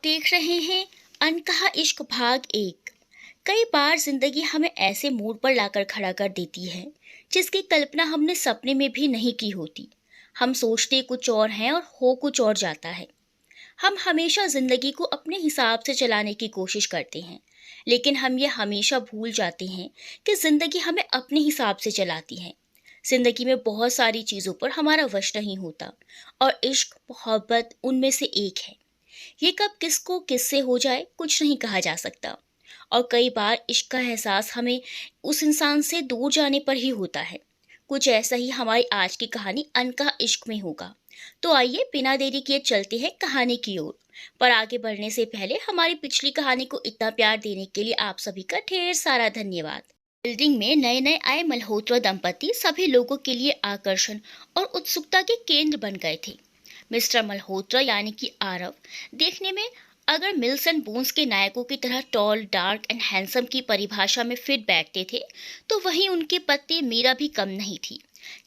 देख रहे हैं अनकहा इश्क भाग 1। कई बार जिंदगी हमें ऐसे मोड़ पर लाकर खड़ा कर देती है जिसकी कल्पना हमने सपने में भी नहीं की होती। हम सोचते कुछ और हैं और हो कुछ और जाता है। हम हमेशा जिंदगी को अपने हिसाब से चलाने की कोशिश करते हैं, लेकिन हम ये हमेशा भूल जाते हैं कि जिंदगी हमें अपने हिसाब से चलाती है। जिंदगी में बहुत सारी चीजों पर हमारा वश नहीं होता और इश्क मोहब्बत उनमें से एक है। ये कब किसको किससे हो जाए कुछ नहीं कहा जा सकता, और कई बार इश्क का एहसास हमें उस इंसान से दूर जाने पर ही होता है। कुछ ऐसा ही हमारी आज की कहानी अनकहा इश्क में होगा। तो आइए बिना देरी किए चलते हैं कहानी की ओर। पर आगे बढ़ने से पहले हमारी पिछली कहानी को इतना प्यार देने के लिए आप सभी का ढेर सारा धन्यवाद। बिल्डिंग में नए नए आए मल्होत्रा दंपति सभी लोगों के लिए आकर्षण और उत्सुकता के केंद्र बन गए थे। मिस्टर मल्होत्रा यानी कि आरव देखने में अगर मिल्स एंड बोन्स के नायकों की तरह टॉल डार्क एंड हैंडसम की परिभाषा में फिट बैठते थे, तो वहीं उनकी पत्नी मीरा भी कम नहीं थी।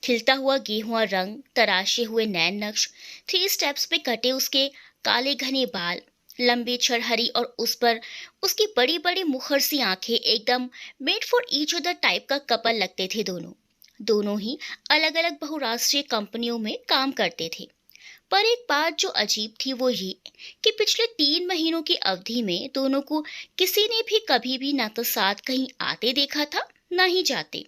खिलता हुआ गेहुआ रंग, तराशे हुए नैन नक्श, 3 स्टेप्स पे कटे उसके काले घने बाल, लंबी छड़हरी और उस पर उसकी बड़ी बड़ी मुखर सी आंखें, एकदम made for each other type का कपल लगते थे। दोनों ही अलग अलग बहुराष्ट्रीय कंपनियों में काम करते थे। पर एक बात जो अजीब थी वो ये कि पिछले 3 महीनों की अवधि में दोनों को किसी ने भी कभी भी ना तो साथ कहीं आते देखा था, ना ही जाते।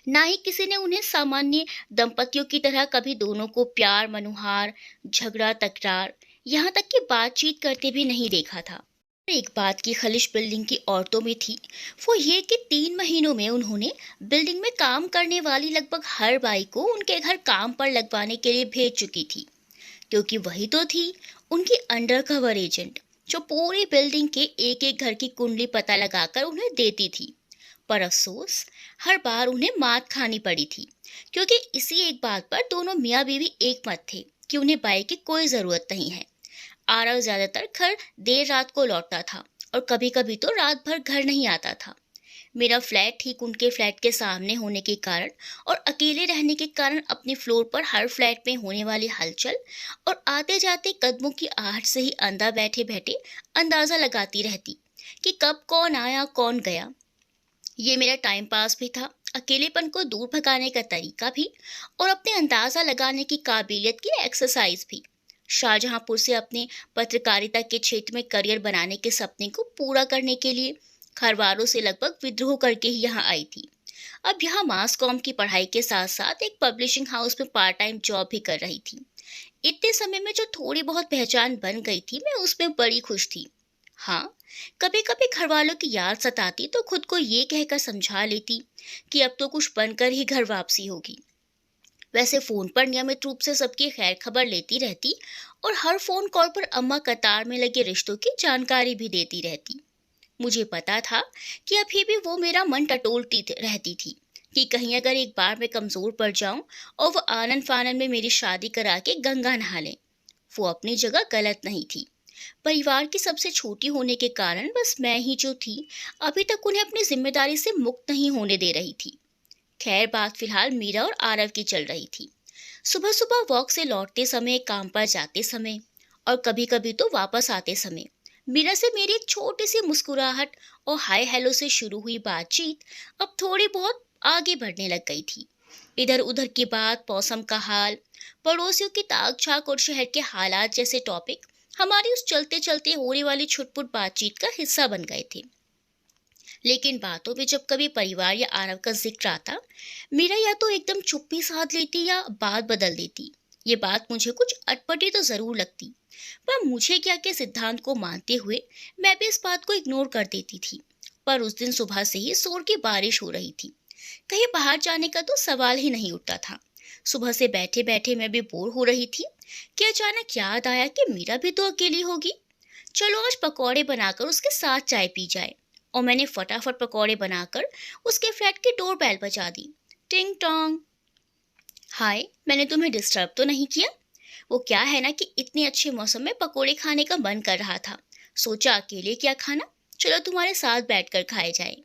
ना ही किसी ने उन्हें सामान्य दंपतियों की तरह कभी दोनों को प्यार मनुहार, झगड़ा तकरार, यहाँ तक कि बातचीत करते भी नहीं देखा था। एक बात की खलिश बिल्डिंग की औरतों में थी, वो ये कि 3 महीनों में उन्होंने बिल्डिंग में काम करने वाली लगभग हर बाई को उनके घर काम पर लगवाने के लिए भेज चुकी थी, क्योंकि वही तो थी उनकी अंडर कवर एजेंट, जो पूरी बिल्डिंग के एक एक घर की कुंडली पता लगाकर उन्हें देती थी। पर अफसोस हर बार उन्हें मात खानी पड़ी थी, क्योंकि इसी एक बात पर दोनों मियाँ बीवी एक मत थे कि उन्हें बाई की कोई जरूरत नहीं है। आरव ज्यादातर घर देर रात को लौटता था और कभी कभी तो रात भर घर नहीं आता था। मेरा फ्लैट ठीक उनके फ्लैट के सामने होने के कारण और अकेले रहने के कारण अपने फ्लोर पर हर फ्लैट में होने वाली हलचल और आते जाते कदमों की आहट से ही अंदर बैठे बैठे अंदाजा लगाती रहती कि कब कौन आया कौन गया। ये मेरा टाइम पास भी था, अकेलेपन को दूर भगाने का तरीका भी, और अपने अंदाजा लगाने की काबिलियत की एक्सरसाइज भी। शाहजहांपुर से अपने पत्रकारिता के क्षेत्र में करियर बनाने के सपने को पूरा करने के लिए घरवालों से लगभग विद्रोह करके ही यहाँ आई थी। अब यहाँ मास कॉम की पढ़ाई के साथ साथ एक पब्लिशिंग हाउस में पार्ट टाइम जॉब भी कर रही थी। इतने समय में जो थोड़ी बहुत पहचान बन गई थी, मैं उसमें बड़ी खुश थी। हाँ, कभी कभी घर वालों की याद सताती तो खुद को ये कहकर समझा लेती कि अब तो कुछ बनकर ही घर वापसी होगी। वैसे फोन पर नियमित रूप से सबकी खैर खबर लेती रहती और हर फोन कॉल पर अम्मा कतार में लगे रिश्तों की जानकारी भी देती रहती। मुझे पता था कि अभी भी वो मेरा मन टटोलती रहती थी कि कहीं अगर एक बार मैं कमजोर पड़ जाऊं और वो आनन फानन में मेरी शादी करा के गंगा नहा लें। वो अपनी जगह गलत नहीं थी। परिवार की सबसे छोटी होने के कारण बस मैं ही जो थी, अभी तक उन्हें अपनी जिम्मेदारी से मुक्त नहीं होने दे रही थी। खैर, बात फिलहाल मीरा और आरव की चल रही थी। सुबह सुबह वॉक से लौटते समय, काम पर जाते समय और कभी कभी तो वापस आते समय मीरा से मेरी एक छोटी सी मुस्कुराहट और हाय हेलो से शुरू हुई बातचीत अब थोड़ी बहुत आगे बढ़ने लग गई थी। इधर उधर की बात, मौसम का हाल, पड़ोसियों की ताक झाक और शहर के हालात जैसे टॉपिक हमारी उस चलते चलते होने वाली छुटपुट बातचीत का हिस्सा बन गए थे। लेकिन बातों में जब कभी परिवार या आरव का जिक्र आता, मीरा या तो एकदम चुप्पी साध लेती या बात बदल देती। ये बात मुझे कुछ अटपटी तो जरूर लगती, पर मुझे क्या के सिद्धांत को मानते हुए मैं भी इस बात को इग्नोर कर देती थी। पर उस दिन सुबह से ही जोर की बारिश हो रही थी, कहीं बाहर जाने का तो सवाल ही नहीं उठता था। सुबह से बैठे बैठे मैं भी बोर हो रही थी कि अचानक याद आया कि मीरा भी तो अकेली होगी। चलो आज पकौड़े बनाकर उसके साथ चाय पी जाए। और मैंने फटाफट पकौड़े बनाकर उसके फ्लैट की डोर बेल बजा दी। टिंग टोंग। हाय, मैंने तुम्हें डिस्टर्ब तो नहीं किया? वो क्या है ना कि इतने अच्छे मौसम में पकोड़े खाने का मन कर रहा था। सोचा अकेले क्या खाना, चलो तुम्हारे साथ बैठकर खाए जाए।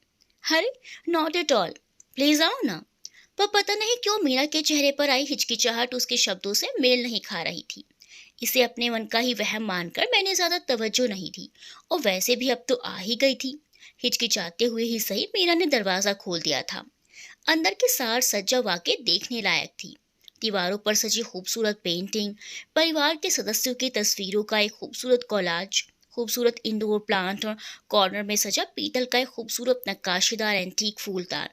अरे नॉट एट ऑल, प्लीज आओ ना। पर पता नहीं क्यों मीरा के चेहरे पर आई हिचकिचाहट उसके शब्दों से मेल नहीं खा रही थी। इसे अपने मन का ही वहम मानकर मैंने ज्यादा तवज्जो नहीं दी, और वैसे भी अब तो आ ही गई थी। हिचकिचाते हुए ही सही मीरा ने दरवाजा खोल दिया था। अंदर की सार सज्जा वाकई देखने लायक थी। दीवारों पर सजी खूबसूरत पेंटिंग, परिवार के सदस्यों की तस्वीरों का एक खूबसूरत कोलाज, खूबसूरत इंडोर प्लांट और कॉर्नर में सजा पीतल का एक खूबसूरत नक्काशीदार एंटीक फूलदार।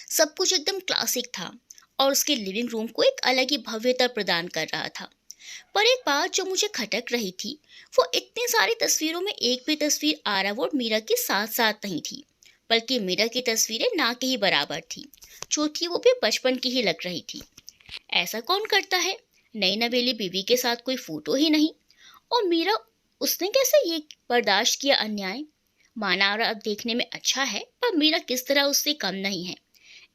सब कुछ एकदम क्लासिक था और उसके लिविंग रूम को एक अलग ही भव्यता प्रदान कर रहा था। पर एक बात जो मुझे खटक रही थी, वो इतनी सारी तस्वीरों में एक भी तस्वीर आरव और मीरा के साथ साथ नहीं थी, बल्कि मीरा की तस्वीरें ना के ही बराबर थी। जो थी वो भी बचपन की ही लग रही थी। ऐसा कौन करता है, नई नवेली बीवी के साथ कोई फोटो ही नहीं। और मीरा, उसने कैसे ये बर्दाश्त किया अन्याय। माना अब देखने में अच्छा है, पर मीरा किस तरह उससे कम नहीं है।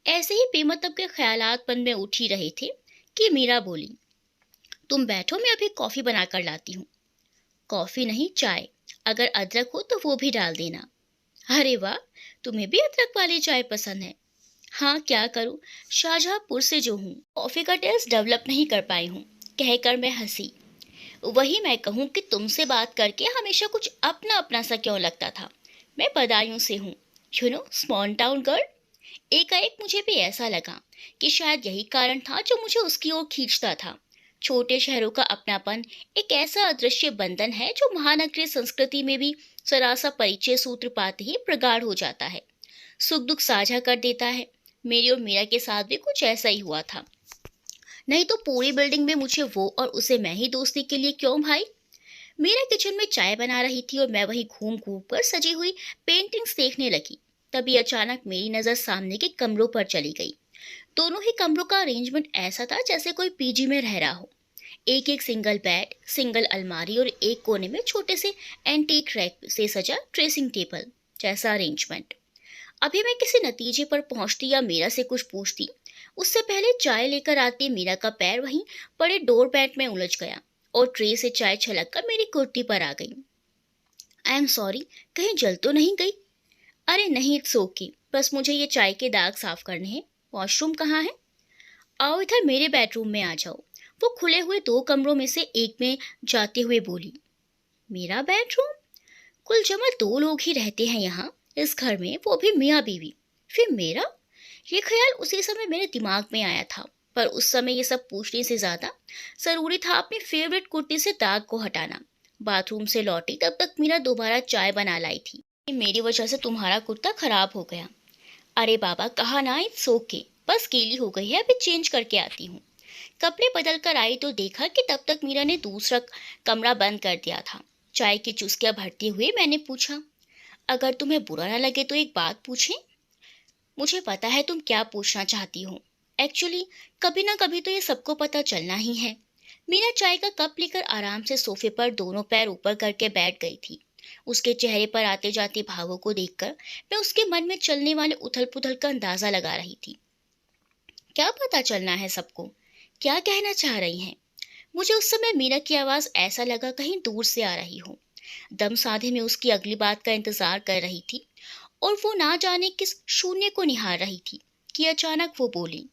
ऐसे ही बेमतलब के ख्यालात मन में उठ ही रहे थे कि मीरा बोली, तुम बैठो, मैं अभी कॉफी बनाकर लाती हूँ। कॉफी नहीं, चाय। अगर अदरक हो तो वो भी डाल देना। अरे वाह, तुम्हें भी अदरक वाली चाय पसंद है। हाँ, क्या करूं, शाहजहांपुर से जो हूँ, कॉफी का टेस्ट डेवलप नहीं कर पाई हूँ। कहकर मैं हंसी। वही मैं कहूँ कि तुमसे बात करके हमेशा कुछ अपना अपना सा क्यों लगता था। मैं बदायूं से हूँ, स्मॉल टाउन गर्ल। एकाएक मुझे भी ऐसा लगा कि शायद यही कारण था जो मुझे उसकी ओर खींचता था। छोटे शहरों का अपनापन एक ऐसा अदृश्य बंधन है जो महानगरीय संस्कृति में भी जरा सा परिचय सूत्र पाते ही प्रगाढ़ हो जाता है, सुख दुख साझा कर देता है। मेरी और मीरा के साथ भी कुछ ऐसा ही हुआ था। नहीं तो पूरी बिल्डिंग में मुझे वो और उसे मैं ही दोस्ती के लिए क्यों भाई। मीरा किचन में चाय बना रही थी और मैं वहीं घूम घूम कर सजी हुई पेंटिंग्स देखने लगी। तभी अचानक मेरी नजर सामने के कमरों पर चली गई। दोनों ही कमरों का अरेंजमेंट ऐसा था जैसे कोई पीजी में रह रहा हो। एक एक सिंगल बेड, सिंगल अलमारी और एक कोने में छोटे से एंटीक रैक से सजा ड्रेसिंग टेबल जैसा अरेंजमेंट। अभी मैं किसी नतीजे पर पहुंचती या मीरा से कुछ पूछती, उससे पहले चाय लेकर आती मीरा का पैर वहीं पड़े डोर मैट में उलझ गया और ट्रे से चाय छलक कर मेरी कुर्ती पर आ गई। आई एम सॉरी, कहीं जल तो नहीं गई। अरे नहीं, इट्स ओके, बस मुझे ये चाय के दाग साफ करने हैं। वॉशरूम कहाँ है? आओ इधर मेरे बेडरूम में आ जाओ। वो खुले हुए दो कमरों में से एक में जाते हुए बोली। मेरा बेडरूम? कुल जमा दो लोग ही रहते हैं यहाँ इस घर में, वो भी मियाँ बीवी। फिर मेरा? ये ख्याल उसी समय मेरे दिमाग में आया था, पर उस समय ये सब पूछने से ज्यादा जरूरी था अपनी फेवरेट कुर्ती से दाग को हटाना। बाथरूम से लौटी तब तक मीरा दोबारा चाय बना लाई थी। मेरी वजह से तुम्हारा कुर्ता खराब हो गया। अरे बाबा, कहा ना, इट्स ओके, बस गीली हो गई है, अभी चेंज करके आती हूँ। कपड़े बदल कर आई तो देखा कि तब तक मीरा ने दूसरा कमरा बंद कर दिया था। चाय की चुस्कियां भरते हुए मैंने पूछा, अगर तुम्हें बुरा ना लगे तो एक बात पूछें? मुझे पता है तुम क्या पूछना चाहती हो। एक्चुअली कभी ना कभी तो ये सबको पता चलना ही है। मीरा चाय का कप लेकर आराम से सोफे पर दोनों पैर ऊपर करके बैठ गई थी। उसके चेहरे पर आते जाते भावों को देखकर मैं उसके मन में चलने वाले उथल पुथल का अंदाजा लगा रही थी। क्या पता चलना है सबको? क्या कहना चाह रही हैं? मुझे उस समय मीरा की आवाज ऐसा लगा कहीं दूर से आ रही हो। दम साधे में उसकी अगली बात का इंतजार कर रही थी और वो ना जाने किस शून्य को निहार रही थी कि अचानक वो बोली।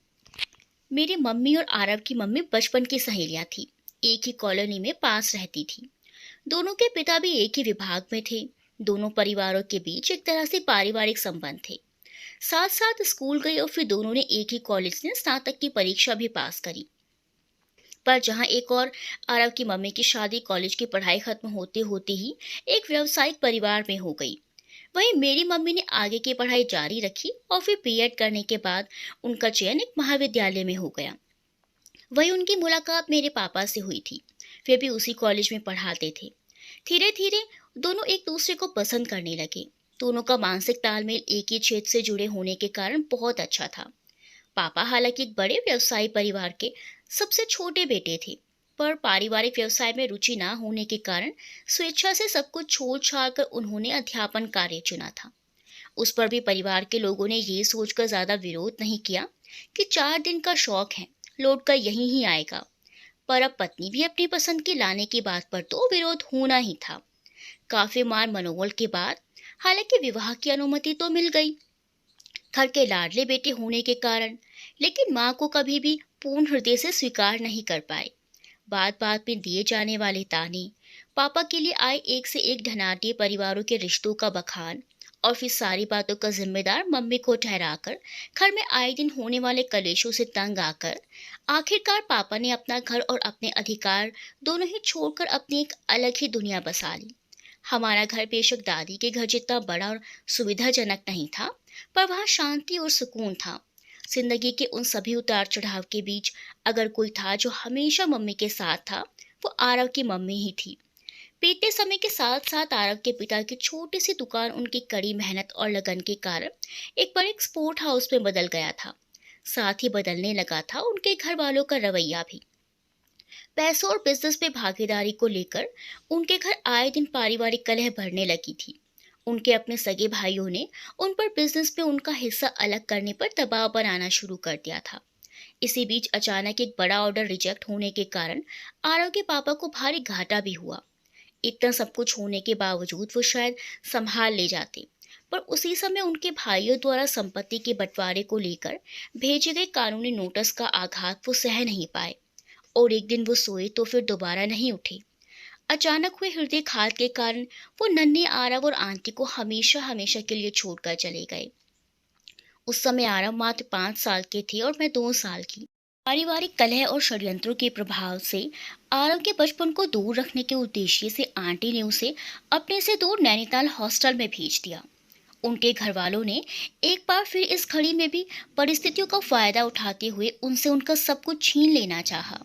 मेरी मम्मी और आरव की मम्मी बचपन की सहेलियां थी, एक ही कॉलोनी में पास रहती थी। दोनों के पिता भी एक ही विभाग में थे। दोनों परिवारों के बीच एक तरह से पारिवारिक संबंध थे। साथ साथ स्कूल गए और फिर दोनों ने एक ही कॉलेज में स्नातक की परीक्षा भी पास करी। पर जहां एक और आरव की मम्मी की शादी कॉलेज की पढ़ाई खत्म होते होते ही एक व्यावसायिक परिवार में हो गई, वहीं मेरी मम्मी ने आगे की पढ़ाई जारी रखी और फिर बीएड करने के बाद उनका चयन एक महाविद्यालय में हो गया। वही उनकी मुलाकात मेरे पापा से हुई थी। वे भी उसी कॉलेज में पढ़ाते थे। धीरे धीरे दोनों एक दूसरे को पसंद करने लगे। दोनों का मानसिक तालमेल एक ही क्षेत्र से जुड़े होने के कारण बहुत अच्छा था। पापा हालांकि एक बड़े व्यवसायी परिवार के सबसे छोटे बेटे थे, पर पारिवारिक व्यवसाय में रुचि ना होने के कारण स्वेच्छा से सब कुछ छोड़ छाड़ कर उन्होंने अध्यापन कार्य चुना था। उस पर भी परिवार के लोगों ने ये सोचकर ज्यादा विरोध नहीं किया कि 4 दिन का शौक है, लौट कर यहीं ही आएगा। पर अब पत्नी भी अपनी पसंद की लाने की बात पर तो विरोध होना ही था। काफी मार मनोबल के बाद हालांकि विवाह की अनुमति तो मिल गई, घर के लाडले बेटे होने के कारण, लेकिन माँ को कभी भी पूर्ण हृदय से स्वीकार नहीं कर पाए। बात बात में दिए जाने वाले ताने, पापा के लिए आए एक से एक धनाढ्य परिवारों के रिश्तों का बखान, और फिर सारी बातों का जिम्मेदार मम्मी को ठहराकर घर में आए दिन होने वाले कलेशों से तंग आकर आखिरकार पापा ने अपना घर और अपने अधिकार दोनों ही छोड़कर अपनी एक अलग ही दुनिया बसा ली। हमारा घर बेशक दादी के घर जितना बड़ा और सुविधाजनक नहीं था, पर वहाँ शांति और सुकून था। जिंदगी के उन सभी उतार चढ़ाव के बीच अगर कोई था जो हमेशा मम्मी के साथ था, वो आरव की मम्मी ही थी। बीते समय के साथ साथ आरव के पिता की छोटी सी दुकान उनकी कड़ी मेहनत और लगन के कारण एक बड़े एक्सपोर्ट हाउस में बदल गया था। साथ ही बदलने लगा था उनके घर वालों का रवैया भी। पैसों और बिजनेस में भागीदारी को लेकर उनके घर आए दिन पारिवारिक कलह बढ़ने लगी थी। उनके अपने सगे भाइयों ने उन पर बिजनेस में उनका हिस्सा अलग करने पर दबाव बनाना शुरू कर दिया था। इसी बीच अचानक एक बड़ा ऑर्डर रिजेक्ट होने के कारण आरव के पापा को भारी घाटा भी हुआ। इतना सब कुछ होने के बावजूद वो शायद संभाल ले जाते, पर उसी समय उनके भाइयों द्वारा संपत्ति के बंटवारे को लेकर भेजे गए कानूनी नोटिस का आघात वो सह नहीं पाए, और एक दिन वो सोए तो फिर दोबारा नहीं उठे। अचानक हुए हृदयघात के कारण वो नन्हे आरव और आंटी को हमेशा हमेशा के लिए छोड़कर चले गए। उस समय आरव मात्र 5 साल के थे और मैं 2 साल की। पारिवारिक कलह और षड्यंत्रों के प्रभाव से आरव के बचपन को दूर रखने के उद्देश्य से आंटी ने उसे अपने से दूर नैनीताल हॉस्टल में भेज दिया। उनके घर वालों ने एक बार फिर इस घड़ी में भी परिस्थितियों का फायदा उठाते हुए उनसे उनका सब कुछ छीन लेना चाहा।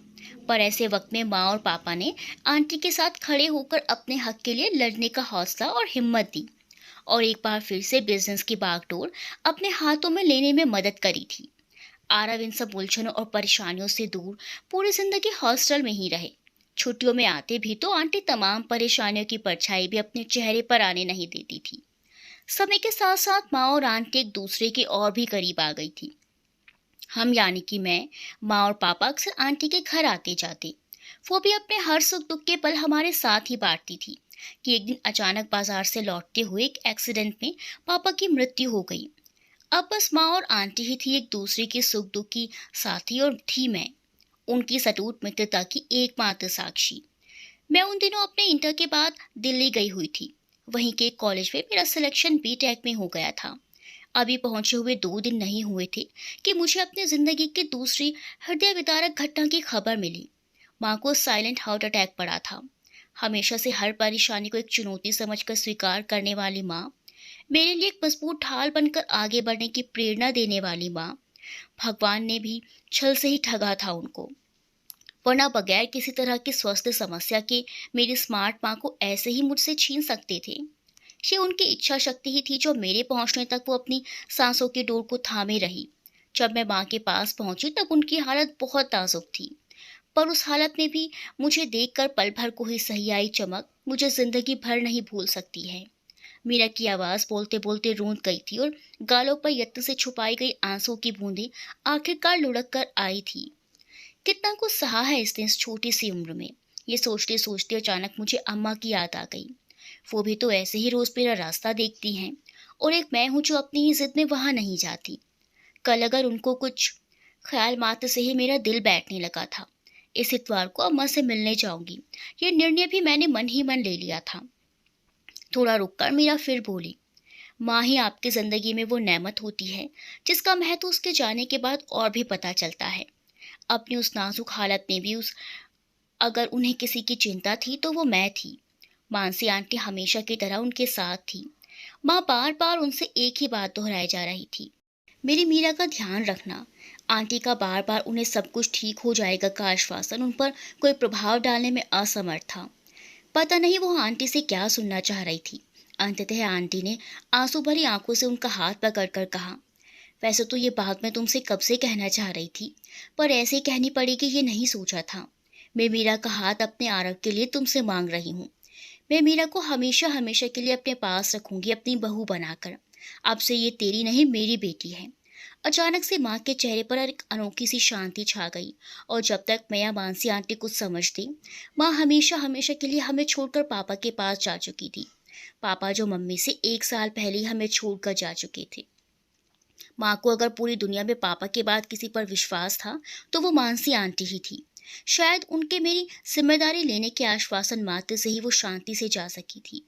पर ऐसे वक्त में माँ और पापा ने आंटी के साथ खड़े होकर अपने हक के लिए लड़ने का हौसला और हिम्मत दी, और एक बार फिर से बिजनेस की बागडोर अपने हाथों में लेने में मदद करी थी। आरव इन सब उलझनों और परेशानियों से दूर पूरी जिंदगी हॉस्टल में ही रहे। छुट्टियों में आते भी तो आंटी तमाम परेशानियों की परछाई भी अपने चेहरे पर आने नहीं देती थी। समय के साथ साथ माँ और आंटी एक दूसरे के और भी करीब आ गई थी। हम यानी कि मैं, माँ और पापा अक्सर आंटी के घर आते जाते। वो भी अपने हर सुख दुख के पल हमारे साथ ही बांटती थी कि एक दिन अचानक बाजार से लौटते हुए एक एक्सीडेंट में पापा की मृत्यु हो गई। अब बस माँ और आंटी ही थी एक दूसरे के सुख दुख की साथी, और थी मैं, उनकी सटूट मित्रता की एकमात्र साक्षी। मैं उन दिनों अपने इंटर के बाद दिल्ली गई हुई थी। वहीं के कॉलेज में मेरा सिलेक्शन बीटेक में हो गया था। अभी पहुंचे हुए 2 दिन नहीं हुए थे कि मुझे अपनी जिंदगी की दूसरी हृदय विदारक घटना की खबर मिली। माँ को साइलेंट हार्ट अटैक पड़ा था। हमेशा से हर परेशानी को एक चुनौती समझकर स्वीकार करने वाली माँ, मेरे लिए एक मजबूत ढाल बनकर आगे बढ़ने की प्रेरणा देने वाली माँ, भगवान ने भी छल से ही ठगा था उनको, वरना बगैर किसी तरह की स्वास्थ्य समस्या के मेरी स्मार्ट माँ को ऐसे ही मुझसे छीन सकते थे। ये उनकी इच्छा शक्ति ही थी जो मेरे पहुंचने तक वो अपनी सांसों की डोर को थामे रही। जब मैं माँ के पास पहुंची तब उनकी हालत बहुत नाजुक थी, पर उस हालत में भी मुझे देखकर पल भर को ही सही आई चमक मुझे जिंदगी भर नहीं भूल सकती है। मीरा की आवाज बोलते बोलते रूंध गई थी और गालों पर यत्न से छुपाई गई आंसू की बूंदें आखिरकार लुढ़क कर आई थी। कितना कुछ सहा है इसने इस छोटी सी उम्र में, ये सोचते सोचते अचानक मुझे अम्मा की याद आ गई। वो भी तो ऐसे ही रोज मेरा रास्ता देखती हैं, और एक मैं हूं जो अपनी ही जिद में वहां नहीं जाती। कल अगर उनको कुछ ख्याल मात्र से ही मेरा दिल बैठने लगा था। इस इतवार को अम्मा से मिलने जाऊंगी, ये निर्णय भी मैंने मन ही मन ले लिया था। थोड़ा रुककर मीरा फिर बोली, माँ ही आपकी जिंदगी में वो नेमत होती है जिसका महत्व उसके जाने के बाद और भी पता चलता है। अपनी उस नाजुक हालत में भी अगर उन्हें किसी की चिंता थी तो वो मैं थी। मानसी आंटी हमेशा की तरह उनके साथ थी। माँ बार बार उनसे एक ही बात दोहराई जा रही थी, मेरी मीरा का ध्यान रखना। आंटी का बार बार उन्हें सब कुछ ठीक हो जाएगा का आश्वासन उन पर कोई प्रभाव डालने में असमर्थ था। पता नहीं वो आंटी से क्या सुनना चाह रही थी। अंततः आंटी ने आंसू भरी आंखों से उनका हाथ पकड़कर कहा, वैसे तो ये बात मैं तुमसे कब से कहना चाह रही थी, पर ऐसे कहनी पड़ेगी ये नहीं सोचा था। मैं मीरा का हाथ अपने आरव के लिए तुमसे मांग रही हूँ। मैं मीरा को हमेशा हमेशा के लिए अपने पास रखूंगी, अपनी बहू बनाकर। अब से ये तेरी नहीं मेरी बेटी है। अचानक से माँ के चेहरे पर एक अनोखी सी शांति छा गई, और जब तक मैं या मानसी आंटी कुछ समझती, माँ हमेशा हमेशा के लिए हमें छोड़कर पापा के पास जा चुकी थी। पापा जो मम्मी से 1 साल पहले ही हमें छोड़कर जा चुके थे। माँ को अगर पूरी दुनिया में पापा के बाद किसी पर विश्वास था तो वो मानसी आंटी ही थी। शायद उनके मेरी जिम्मेदारी लेने के आश्वासन मात्र से ही वो शांति से जा सकी थी।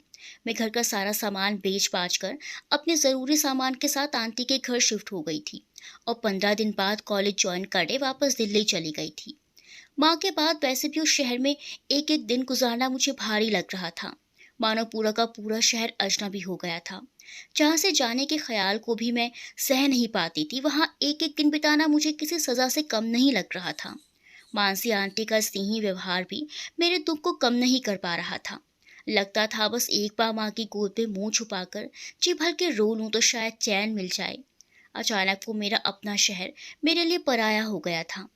मैं घर का सारा सामान बेच बाच कर अपने ज़रूरी सामान के साथ आंटी के घर शिफ्ट हो गई थी और 15 दिन बाद कॉलेज ज्वाइन करने वापस दिल्ली चली गई थी। माँ के बाद वैसे भी उस शहर में एक एक दिन गुजारना मुझे भारी लग रहा था, मानो पूरा का पूरा शहर अजनबी हो गया था। जहाँ से जाने के ख्याल को भी मैं सह नहीं पाती थी, वहाँ एक एक दिन बिताना मुझे किसी सज़ा से कम नहीं लग रहा था। मानसी आंटी का स्नेही व्यवहार भी मेरे दुख को कम नहीं कर पा रहा था। लगता था बस एक बार माँ की गोद में मुंह छुपाकर जी भर के रो लूं तो शायद चैन मिल जाए। अचानक वो मेरा अपना शहर मेरे लिए पराया हो गया था।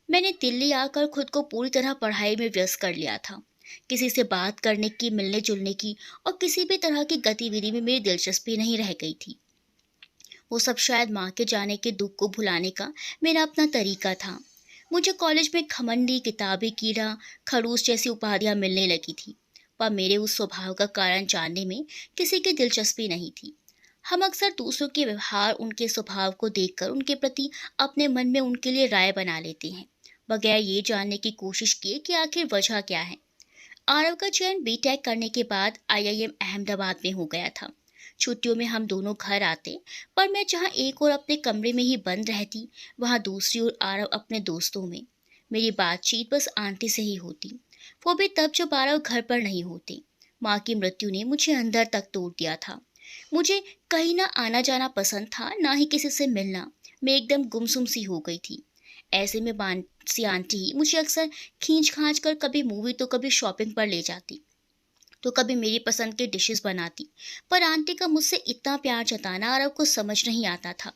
मैंने दिल्ली आकर खुद को पूरी तरह पढ़ाई में व्यस्त कर लिया था। किसी से बात करने की, मिलने जुलने की और किसी भी तरह की गतिविधि में मेरी दिलचस्पी नहीं रह गई थी। वो सब शायद माँ के जाने के दुख को भुलाने का मेरा अपना तरीका था। मुझे कॉलेज में घमंडी, किताबी कीड़ा, खड़ूस जैसी उपाधियाँ मिलने लगी थी, पर मेरे उस स्वभाव का कारण जानने में किसी की दिलचस्पी नहीं थी। हम अक्सर दूसरों के व्यवहार, उनके स्वभाव को देखकर उनके प्रति अपने मन में उनके लिए राय बना लेते हैं, बगैर ये जानने की कोशिश किए कि आखिर वजह क्या है। आरव का चयन बीटेक करने के बाद आईआईएम अहमदाबाद में हो गया था। छुट्टियों में हम दोनों घर आते, पर मैं जहाँ एक ओर अपने कमरे में ही बंद रहती, वहाँ दूसरी ओर आरव अपने दोस्तों में। मेरी बातचीत बस आंटी से ही होती, वो भी तब जब आरव घर पर नहीं होते। माँ की मृत्यु ने मुझे अंदर तक तोड़ दिया था। मुझे कहीं ना आना जाना पसंद था, ना ही किसी से मिलना। मैं एकदम गुमसुम सी हो गई थी। ऐसे में बांसी आंटी ही मुझे अक्सर खींच खांच कर कभी मूवी तो कभी शॉपिंग पर ले जाती, तो कभी मेरी पसंद के डिशेस बनाती। पर आंटी का मुझसे इतना प्यार जताना आरव को समझ नहीं आता था।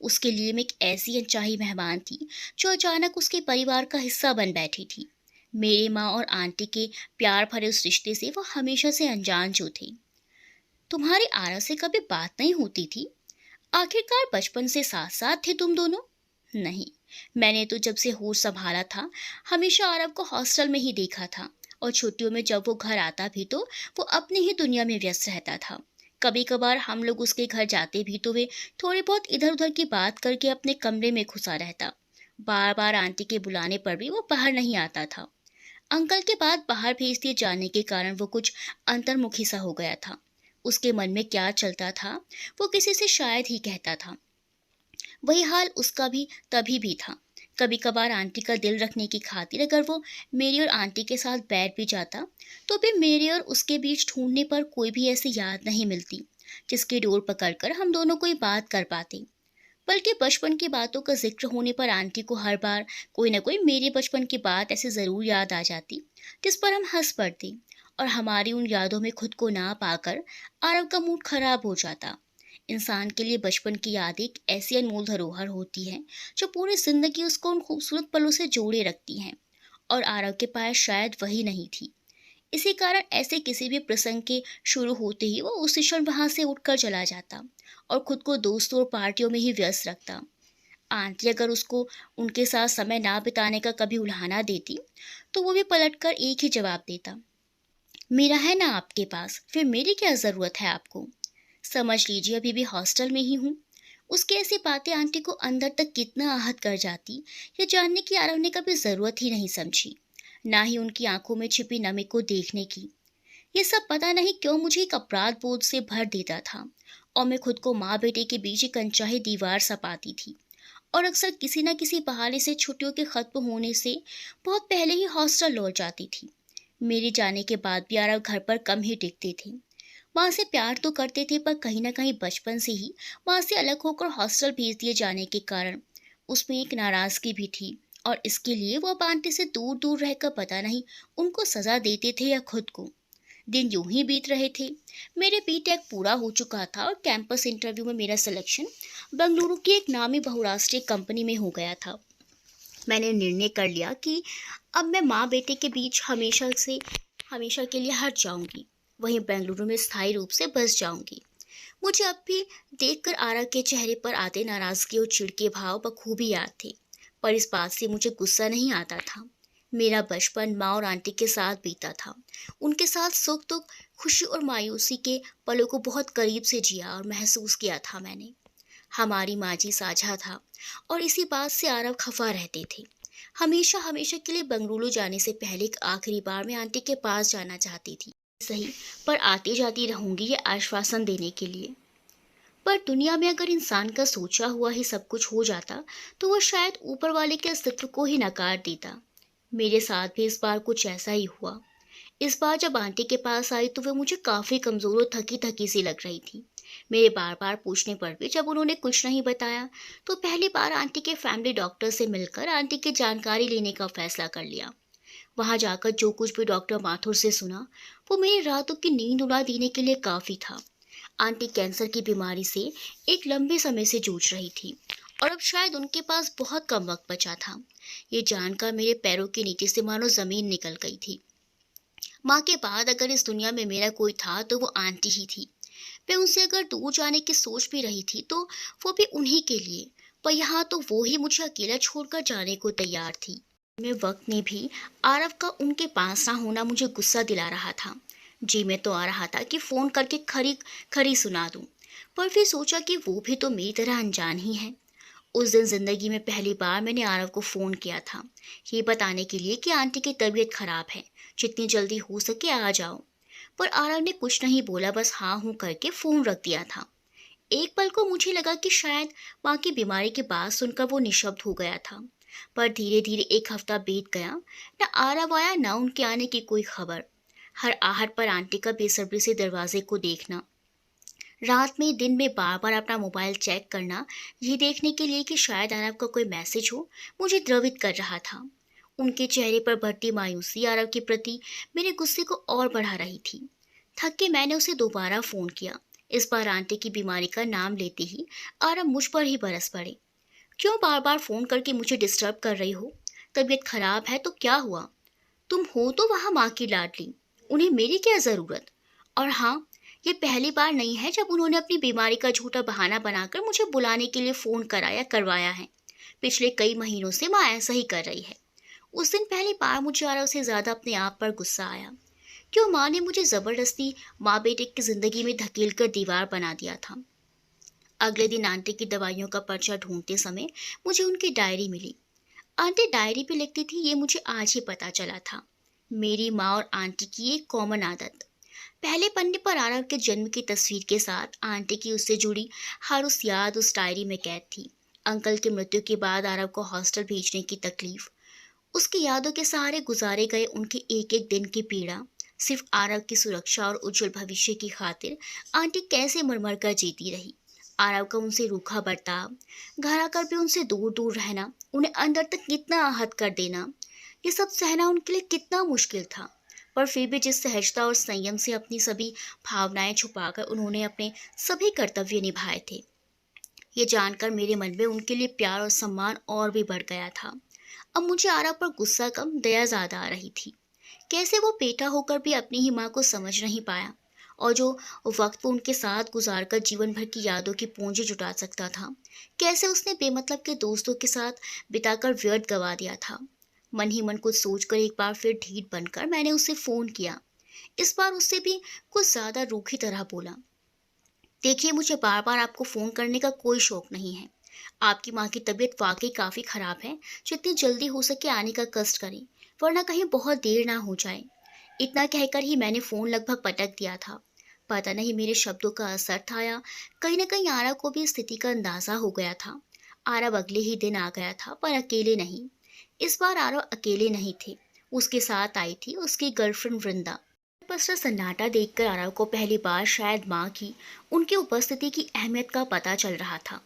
उसके लिए मैं एक ऐसी अनचाही मेहमान थी जो अचानक उसके परिवार का हिस्सा बन बैठी थी। मेरे माँ और आंटी के प्यार भरे उस रिश्ते से वो हमेशा से अनजान जो थे। तुम्हारी आरव से कभी बात नहीं होती थी? आखिरकार बचपन से साथ साथ थे तुम दोनों? नहीं, मैंने तो जब से होश संभाला था हमेशा आरव को हॉस्टल में ही देखा था, और छुट्टियों में जब वो घर आता भी तो वो अपनी ही दुनिया में व्यस्त रहता था। कभी कभार हम लोग उसके घर जाते भी तो वे थोड़ी बहुत इधर उधर की बात करके अपने कमरे में घुसा रहता। बार बार आंटी के बुलाने पर भी वो बाहर नहीं आता था। अंकल के बाद बाहर भेज दिए जाने के कारण वो कुछ अंतर्मुखी सा हो गया था। उसके मन में क्या चलता था वो किसी से शायद ही कहता था। वही हाल उसका भी तभी भी था। कभी कभार आंटी का दिल रखने की खातिर अगर वो मेरी और आंटी के साथ बैठ भी जाता, तो भी मेरे और उसके बीच ढूंढने पर कोई भी ऐसी याद नहीं मिलती जिसकी डोर पकड़कर हम दोनों कोई बात कर पाते। बल्कि बचपन की बातों का जिक्र होने पर आंटी को हर बार कोई ना कोई मेरे बचपन की बात ऐसे ज़रूर याद आ जाती, जिस पर हम हंस पड़ते, और हमारी उन यादों में खुद को ना पाकर आरव का मूड खराब हो जाता। इंसान के लिए बचपन की याद एक ऐसी अनमोल धरोहर होती है जो पूरी जिंदगी उसको उन खूबसूरत पलों से जोड़े रखती हैं, और आरव के पास शायद वही नहीं थी। इसी कारण ऐसे किसी भी प्रसंग के शुरू होते ही वो उसी क्षण वहां से उठकर चला जाता और खुद को दोस्तों और पार्टियों में ही व्यस्त रखता। आंटी अगर उसको उनके साथ समय ना बिताने का कभी उल्हाना देती, तो वो भी पलटकर एक ही जवाब देता, मेरा है ना आपके पास, फिर मेरी क्या ज़रूरत है आपको। समझ लीजिए अभी भी हॉस्टल में ही हूँ। उसकी ऐसी बातें आंटी को अंदर तक कितना आहत कर जाती, ये जानने की आरव ने कभी ज़रूरत ही नहीं समझी, ना ही उनकी आंखों में छिपी नमी को देखने की। ये सब पता नहीं क्यों मुझे एक अपराध बोध से भर देता था, और मैं खुद को माँ बेटे के बीच एक अनचाही दीवार सा पाती थी, और अक्सर किसी न किसी बहाने से छुट्टियों के खत्म होने से बहुत पहले ही हॉस्टल लौट जाती थी। मेरे जाने के बाद भी आरव घर पर कम ही टिकते थे। माँ से प्यार तो करते थे, पर कहीं ना कहीं बचपन से ही माँ से अलग होकर हॉस्टल भेज दिए जाने के कारण उसमें एक नाराज़गी भी थी, और इसके लिए वो अब आंटी से दूर दूर रहकर पता नहीं उनको सज़ा देते थे या खुद को। दिन यूं ही बीत रहे थे। मेरे बीटेक पूरा हो चुका था और कैंपस इंटरव्यू में मेरा सिलेक्शन बेंगलुरु की एक नामी बहुराष्ट्रीय कंपनी में हो गया था। मैंने निर्णय कर लिया कि अब मैं माँ बेटे के बीच हमेशा के लिए हट जाऊंगी, वहीं बेंगलुरु में स्थायी रूप से बस जाऊंगी। मुझे अब भी देखकर आरव के चेहरे पर आते नाराज़गी और चिढ़ के भाव बखूबी याद थे, पर इस बात से मुझे गुस्सा नहीं आता था। मेरा बचपन माँ और आंटी के साथ बीता था। उनके साथ सुख दुख, खुशी और मायूसी के पलों को बहुत करीब से जिया और महसूस किया था मैंने। हमारी माँ जी साझा था, और इसी बात से आरव खफा रहते थे। हमेशा हमेशा के लिए बंगलुरु जाने से पहले एक आखिरी बार मैं आंटी के पास जाना चाहती थी। सही, पर आती जाती रहूंगी ये आश्वासन देने के लिए। पर दुनिया में अगर इंसान का सोचा हुआ ही सब कुछ हो जाता, तो वो शायद ऊपर वाले के अस्तित्व को ही नकार देता। मेरे साथ भी इस बार कुछ ऐसा ही हुआ। इस बार जब आंटी के पास आई तो वे मुझे काफी कमजोर और थकी थकी सी लग रही थी। मेरे बार बार पूछने पर भी जब उन्होंने कुछ नहीं बताया, तो पहली बार आंटी के फैमिली डॉक्टर से मिलकर आंटी की जानकारी लेने का फैसला कर लिया। वहां जाकर जो कुछ भी डॉक्टर माथुर से सुना, वो मेरी रातों की नींद उड़ा देने के लिए काफी था। आंटी कैंसर की बीमारी से एक लंबे समय से जूझ रही थी और अब शायद उनके पास बहुत कम वक्त बचा था। ये जानकर मेरे पैरों के नीचे से मानो जमीन निकल गई थी। माँ के बाद अगर इस दुनिया में मेरा कोई था तो वो आंटी ही थी। मैं उनसे अगर दूर जाने की सोच भी रही थी तो वो भी उन्हीं के लिए, पर यहाँ तो वो ही मुझे अकेला छोड़कर जाने को तैयार थी। मैं वक्त में भी आरव का उनके पास ना होना मुझे गुस्सा दिला रहा था। जी में तो आ रहा था कि फोन करके खरी खरी सुना दूं, पर फिर सोचा कि वो भी तो मेरी तरह अनजान ही है। उस दिन जिंदगी में पहली बार मैंने आरव को फोन किया था, ये बताने के लिए कि आंटी की तबीयत खराब है, जितनी जल्दी हो सके आ जाओ। पर आरव ने कुछ नहीं बोला, बस हाँ हूँ करके फोन रख दिया था। एक पल को मुझे लगा कि शायद माँ की बीमारी की बात सुनकर वो निशब्द हो गया था। पर धीरे धीरे एक हफ्ता बीत गया, न आरव आया न उनके आने की कोई खबर। हर आहट पर आंटी का बेसब्री से दरवाजे को देखना, रात में दिन में बार बार अपना मोबाइल चेक करना, ये देखने के लिए कि शायद आरव का कोई मैसेज हो, मुझे द्रवित कर रहा था। उनके चेहरे पर बढ़ती मायूसी आरव के प्रति मेरे गुस्से को और बढ़ा रही थी। थक के मैंने उसे दोबारा फोन किया। इस बार आंटी की बीमारी का नाम लेते ही आरव मुझ पर ही बरस पड़े। क्यों बार बार फोन करके मुझे डिस्टर्ब कर रही हो? तबीयत खराब है तो क्या हुआ? तुम हो तो वहां माँ की लाडली, उन्हें मेरी क्या जरूरत? और हाँ, ये पहली बार नहीं है जब उन्होंने अपनी बीमारी का झूठा बहाना बनाकर मुझे बुलाने के लिए फोन कराया करवाया है। पिछले कई महीनों से माँ ऐसा ही कर रही है। उस दिन पहली बार मुझे आरव से ज्यादा अपने आप पर गुस्सा आया। क्यों माँ ने मुझे जबरदस्ती माँ बेटे की जिंदगी में धकेल कर दीवार बना दिया था। अगले दिन आंटी की दवाइयों का पर्चा ढूंढते समय मुझे उनकी डायरी मिली। आंटी डायरी पे लिखती थी, ये मुझे आज ही पता चला था। मेरी माँ और आंटी की एक कॉमन आदत। पहले पन्ने पर आरव के जन्म की तस्वीर के साथ आंटी की उससे जुड़ी हर उस याद उस डायरी में कैद थी। अंकल की मृत्यु के बाद आरव को हॉस्टल भेजने की तकलीफ, उसकी यादों के सहारे गुजारे गए उनके एक एक दिन की पीड़ा, सिर्फ आरव की सुरक्षा और उज्जवल भविष्य की खातिर आंटी कैसे मर कर जीती रही। आरव का उनसे रूखा बर्ताव, घर आकर भी उनसे दूर दूर रहना, उन्हें अंदर तक कितना आहत कर देना, ये सब सहना उनके लिए कितना मुश्किल था। पर फिर भी जिस सहजता और संयम से अपनी सभी भावनाएं छुपाकर उन्होंने अपने सभी कर्तव्य निभाए थे, ये जानकर मेरे मन में उनके लिए प्यार और सम्मान और भी बढ़ गया था। अब मुझे आरव पर गुस्सा कम दया ज्यादा आ रही थी। कैसे वो बेटा होकर भी अपनी ही माँ को समझ नहीं पाया, और जो वक्त वो उनके साथ गुजारकर जीवन भर की यादों की पूंजी जुटा सकता था, कैसे उसने बेमतलब के दोस्तों के साथ बिताकर व्यर्थ गवा दिया था। मन ही मन कुछ सोचकर एक बार फिर ढीठ बनकर मैंने उसे फोन किया। इस बार उससे भी कुछ ज्यादा रूखी तरह बोला, देखिए मुझे बार बार आपको फोन करने का कोई शौक नहीं है। आपकी माँ की तबीयत वाकई काफी खराब है, जितनी जल्दी हो सके आने का कष्ट करें, वरना कहीं बहुत देर ना हो जाए। इतना कहकर ही मैंने फोन लगभग पटक दिया था। पता नहीं मेरे शब्दों का असर था या कहीं न कहीं आरव को भी स्थिति का अंदाजा हो गया था। आरव अगले ही दिन आ गया था, पर अकेले नहीं। इस बार आरव अकेले नहीं थे, उसके साथ आई थी उसकी गर्लफ्रेंड वृंदा। पसरा सन्नाटा देखकर आरव को पहली बार शायद माँ की उनकी उपस्थिति की अहमियत का पता चल रहा था,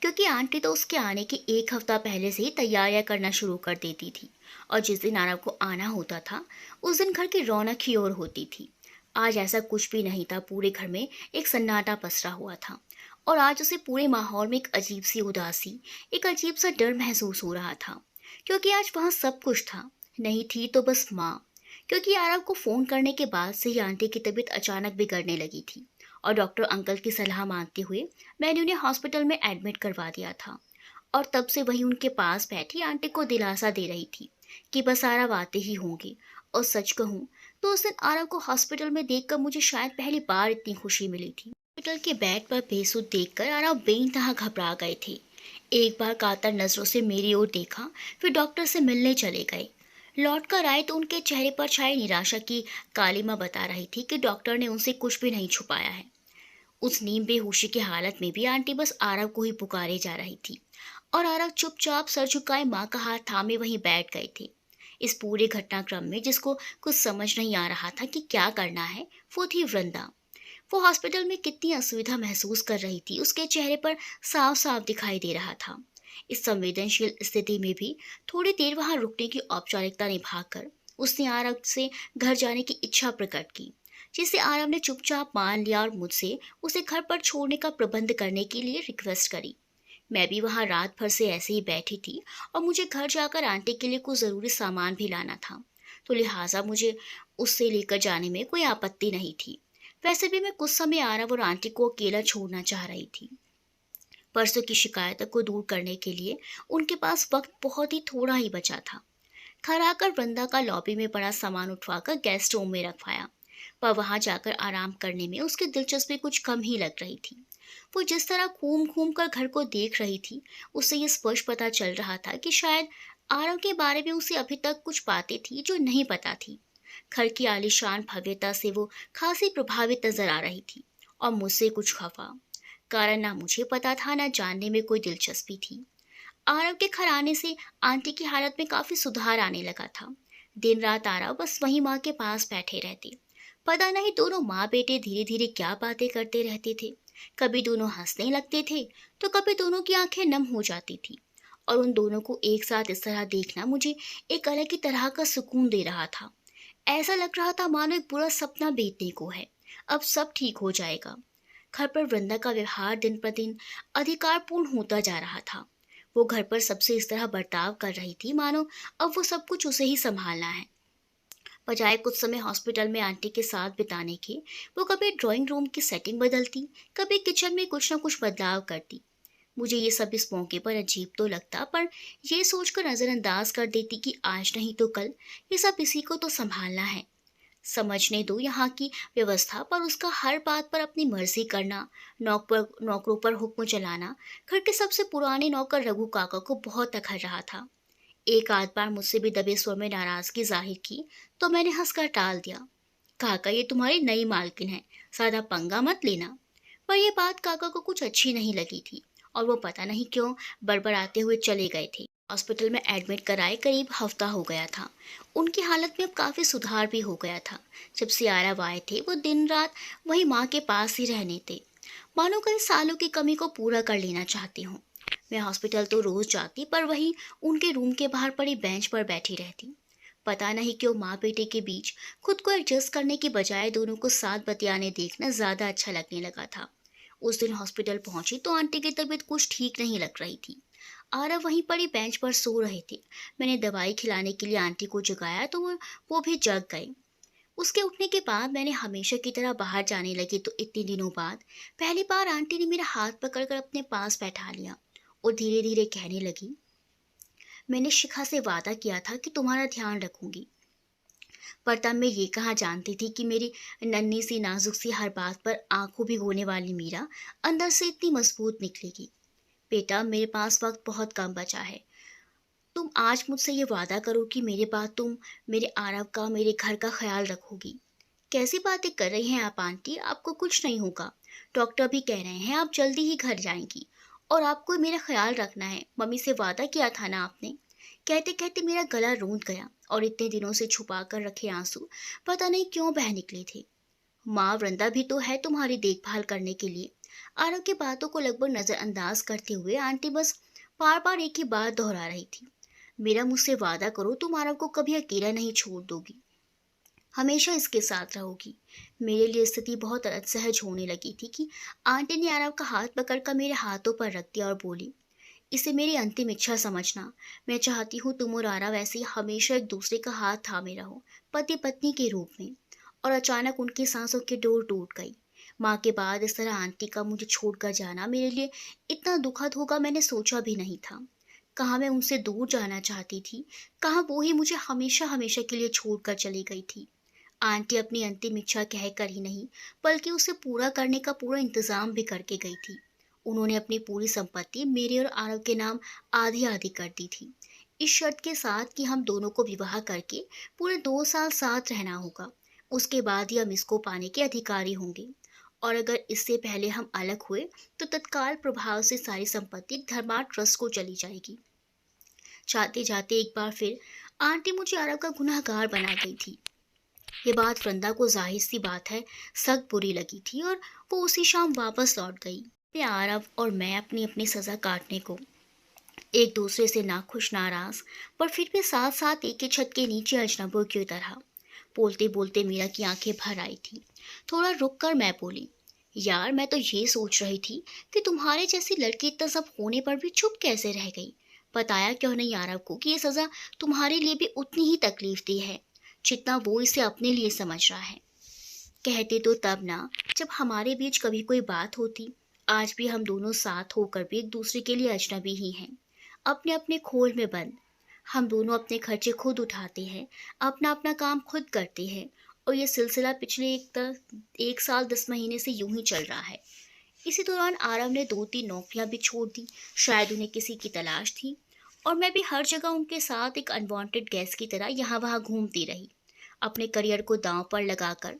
क्योंकि आंटी तो उसके आने के एक हफ्ता पहले से ही तैयारियां करना शुरू कर देती थी, और जिस दिन आरव को आना होता था उस दिन घर की रौनक ही और होती थी। आज ऐसा कुछ भी नहीं था, पूरे घर में एक सन्नाटा पसरा हुआ था, और आज उसे पूरे माहौल में एक अजीब सी उदासी, एक अजीब सा डर महसूस हो रहा था, क्योंकि आज वहाँ सब कुछ था, नहीं थी तो बस माँ। क्योंकि आरव को फोन करने के बाद से ही आंटी की तबीयत अचानक बिगड़ने लगी थी, और डॉक्टर अंकल की सलाह मानते हुए मैंने उन्हें हॉस्पिटल में एडमिट करवा दिया था। और तब से वही उनके पास बैठी आंटी को दिलासा दे रही थी कि बस आरव आते ही होंगे। और सच कहूँ तो उस दिन आरव को हॉस्पिटल में देखकर मुझे शायद पहली बार इतनी खुशी मिली थी। हॉस्पिटल के बेड पर बेसुध देखकर आरव बेइंतहा घबरा गए थे। एक बार कातर नजरों से मेरी ओर देखा, फिर डॉक्टर से मिलने चले गए। लौट कर आए तो उनके चेहरे पर छाई निराशा की कालिमा बता रही थी कि डॉक्टर ने उनसे कुछ भी नहीं छुपाया है। उस नीम बेहोशी की हालत में भी आंटी बस आरव को ही पुकारे जा रही थी, और आरव चुपचाप सर झुकाए माँ का हाथ थामे वहीं बैठ गए थे। इस पूरे घटनाक्रम में जिसको कुछ समझ नहीं आ रहा था कि क्या करना है, वो थी वृंदा। वो हॉस्पिटल में कितनी असुविधा महसूस कर रही थी, उसके चेहरे पर साफ साफ दिखाई दे रहा था। इस संवेदनशील स्थिति में भी थोड़ी देर वहां रुकने की औपचारिकता निभाकर उसने आरव से घर जाने की इच्छा प्रकट की, जिसे आरव ने चुपचाप मान लिया और मुझसे उसे घर पर छोड़ने का प्रबंध करने के लिए रिक्वेस्ट करी। मैं भी वहां रात भर से ऐसे ही बैठी थी, और मुझे घर जाकर आंटी के लिए कुछ ज़रूरी सामान भी लाना था, तो लिहाजा मुझे उससे लेकर जाने में कोई आपत्ति नहीं थी। वैसे भी मैं कुछ समय आरव और आंटी को अकेला छोड़ना चाह रही थी। परसों की शिकायतों को दूर करने के लिए उनके पास वक्त बहुत ही थोड़ा ही बचा था। घर आकर वृंदा का लॉबी में पड़ा सामान उठवाकर गेस्ट रूम में रखवाया, पर वहां जाकर आराम करने में उसकी दिलचस्पी कुछ कम ही लग रही थी। वो जिस तरह घूम घूम कर घर को देख रही थी, उससे ये स्पष्ट पता चल रहा था कि शायद आरव के बारे में उसे अभी तक कुछ बातें थी जो नहीं पता थी। घर की आलीशान भव्यता से वो खासी प्रभावित नजर आ रही थी, और मुझसे कुछ खफा। कारण ना मुझे पता था, ना जानने में कोई दिलचस्पी थी। आरव के घर आने से आंटी की हालत में काफी सुधार आने लगा था। दिन रात आरव बस वहीं माँ के पास बैठे रहते। पता नहीं दोनों माँ बेटे धीरे धीरे क्या बातें करते रहते थे। कभी दोनों हंसने लगते थे, तो कभी दोनों की आंखें नम हो जाती थी, और उन दोनों को एक साथ इस तरह देखना मुझे एक अलग ही तरह का सुकून दे रहा था। ऐसा लग रहा था मानो एक बुरा सपना बीतने को है, अब सब ठीक हो जाएगा। घर पर वृंदा का व्यवहार दिन प्रतिदिन अधिकारपूर्ण होता जा रहा था। वो घर पर सबसे इस तरह बर्ताव कर रही थी मानो अब वो सब कुछ उसे ही संभालना है, बजाय कुछ समय हॉस्पिटल में आंटी के साथ बिताने के। वो कभी ड्राइंग रूम की सेटिंग बदलती, कभी किचन में कुछ न कुछ बदलाव करती। मुझे ये सब इस मौके पर अजीब तो लगता, पर ये सोचकर नज़रअंदाज कर देती कि आज नहीं तो कल ये सब इसी को तो संभालना है। समझने दो यहाँ की व्यवस्था, पर उसका हर बात पर अपनी मर्जी करना, नौकरों पर हुक्म चलाना घर के सबसे पुराने नौकर रघु काका को बहुत अखर रहा था। एक आध बार मुझसे भी दबे स्वर में नाराजगी जाहिर की, तो मैंने हंसकर टाल दिया। काका, ये तुम्हारी नई मालकिन है, ज्यादा पंगा मत लेना। पर यह बात काका को कुछ अच्छी नहीं लगी थी, और वो पता नहीं क्यों बड़बड़ाते हुए चले गए थे। हॉस्पिटल में एडमिट कराए करीब हफ्ता हो गया था। उनकी हालत में अब काफ़ी सुधार भी हो गया था। जब से आरव आए थे वो दिन रात वही माँ के पास ही रहने थे, मानो कई सालों की कमी को पूरा कर लेना चाहती हूँ। मैं हॉस्पिटल तो रोज जाती, पर वही उनके रूम के बाहर पड़ी बेंच पर बैठी रहती। पता नहीं क्यों माँ बेटे के बीच खुद को एडजस्ट करने की बजाय दोनों को साथ बतियाने देखना ज़्यादा अच्छा लगने लगा था। उस दिन हॉस्पिटल पहुंची तो आंटी की तबीयत कुछ ठीक नहीं लग रही थी। आरव वहीं पड़ी बेंच पर सो रहे थे। मैंने दवाई खिलाने के लिए आंटी को जगाया तो वो भी जग गए। उसके उठने के बाद मैंने हमेशा की तरह बाहर जाने लगी, तो इतने दिनों बाद पहली बार आंटी ने मेरा हाथ पकड़कर अपने पास बैठा लिया और धीरे धीरे कहने लगी, मैंने शिखा से वादा किया था कि तुम्हारा ध्यान रखूंगी, पर तब मैं ये कहाँ जानती थी कि मेरी नन्ही सी नाजुक सी हर बात पर आंखों भी होने वाली मीरा अंदर से इतनी मजबूत निकलेगी। बेटा, मेरे पास वक्त बहुत कम बचा है। तुम आज मुझसे ये वादा करो कि मेरे बाद तुम मेरे आरव का, मेरे घर का ख्याल रखोगी। कैसी बातें कर रही हैं आप आंटी, आपको कुछ नहीं होगा। डॉक्टर भी कह रहे हैं आप जल्दी ही घर जाएंगी, और आपको मेरा ख्याल रखना है, मम्मी से वादा किया था ना आपने। कहते कहते मेरा गला रूंध गया, और इतने दिनों से छुपा कर रखे आंसू पता नहीं क्यों बह निकले थे। माँ वृंदा भी तो है तुम्हारी देखभाल करने के लिए। आरव की बातों को लगभग नजरअंदाज करते हुए आंटी बस बार बार एक ही बात दोहरा रही थी, मेरा मुझसे वादा करो तुम आरव को कभी अकेला नहीं छोड़ दोगी, हमेशा इसके साथ रहोगी। मेरे लिए स्थिति बहुत असहज होने लगी थी कि आंटी ने आरव का हाथ पकड़कर मेरे हाथों पर रख दिया और बोली, इसे मेरी अंतिम इच्छा समझना। मैं चाहती हूँ तुम और आरव ऐसे ही हमेशा एक दूसरे का हाथ थामे रहो, पति पत्नी के रूप में। और अचानक उनकी सांसों की डोर टूट गई। माँ के बाद इस तरह आंटी का मुझे छोड़कर जाना मेरे लिए इतना दुखद होगा मैंने सोचा भी नहीं था। कहाँ मैं उनसे दूर जाना चाहती थी, कहाँ वो ही मुझे हमेशा हमेशा के लिए छोड़कर चली गई थी। आंटी अपनी अंतिम इच्छा कहकर ही नहीं, बल्कि उसे पूरा करने का पूरा इंतजाम भी करके गई थी। उन्होंने अपनी पूरी संपत्ति मेरे और आरव के नाम आधी आधी कर दी थी, इस शर्त के साथ कि हम दोनों को विवाह करके पूरे 2 साल साथ रहना होगा। उसके बाद ही हम इसको पाने के अधिकारी होंगे, और अगर इससे पहले हम अलग हुए तो तत्काल प्रभाव से सारी संपत्ति धर्मार्थ ट्रस्ट को चली जाएगी। जाते जाते एक बार फिर आंटी मुझे आरव का गुनहगार बना गई थी। ये बात वृंदा को जाहिर सी बात है सख्त बुरी लगी थी, और वो उसी शाम वापस लौट गई। वे आरव और मैं अपनी अपनी सजा काटने को एक दूसरे से नाखुश नाराज, पर फिर भी साथ साथ एक ही छत के नीचे अजनबियों की तरह। बोलते बोलते मीरा की आंखें भर आई थी। थोड़ा रुक कर मैं बोली, यार मैं तो ये सोच रही थी कि तुम्हारे जैसी लड़की इतना सब होने पर भी चुप कैसे रह गई। बताया क्यों नहीं आरव को कि ये सजा तुम्हारे लिए भी उतनी ही तकलीफ दी है जितना वो इसे अपने लिए समझ रहा है। कहते तो तब ना जब हमारे बीच कभी कोई बात होती। आज भी हम दोनों साथ होकर भी एक दूसरे के लिए अजनबी ही हैं, अपने अपने खोल में बंद। हम दोनों अपने खर्चे खुद उठाते हैं, अपना अपना काम खुद करते हैं, और ये सिलसिला पिछले 1 साल 10 महीने से यूं ही चल रहा है। इसी दौरान आरव ने 2-3 नौकरियां भी छोड़ दी, शायद उन्हें किसी की तलाश थी, और मैं भी हर जगह उनके साथ एक अनवांटेड गेस्ट की तरह यहाँ वहाँ घूमती रही, अपने करियर को दांव पर लगाकर,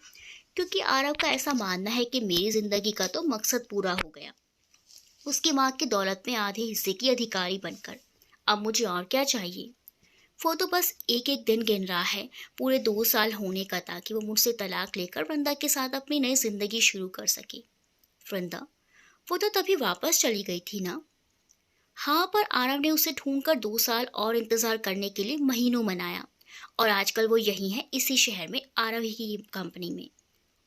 क्योंकि आरव का ऐसा मानना है कि मेरी जिंदगी का तो मकसद पूरा हो गया, उसकी माँ की दौलत में आधे हिस्से की अधिकारी बनकर। अब मुझे और क्या चाहिए। वो तो बस एक एक दिन गिन रहा है पूरे 2 साल होने का, ताकि वो मुझसे तलाक लेकर वृंदा के साथ अपनी नई जिंदगी शुरू कर सके। वृंदा, वो तो तभी वापस चली गई थी ना। हाँ, पर आरव ने उसे ढूंढकर 2 साल और इंतजार करने के लिए महीनों मनाया, और आजकल वो यही है, इसी शहर में आरव ही की कंपनी में।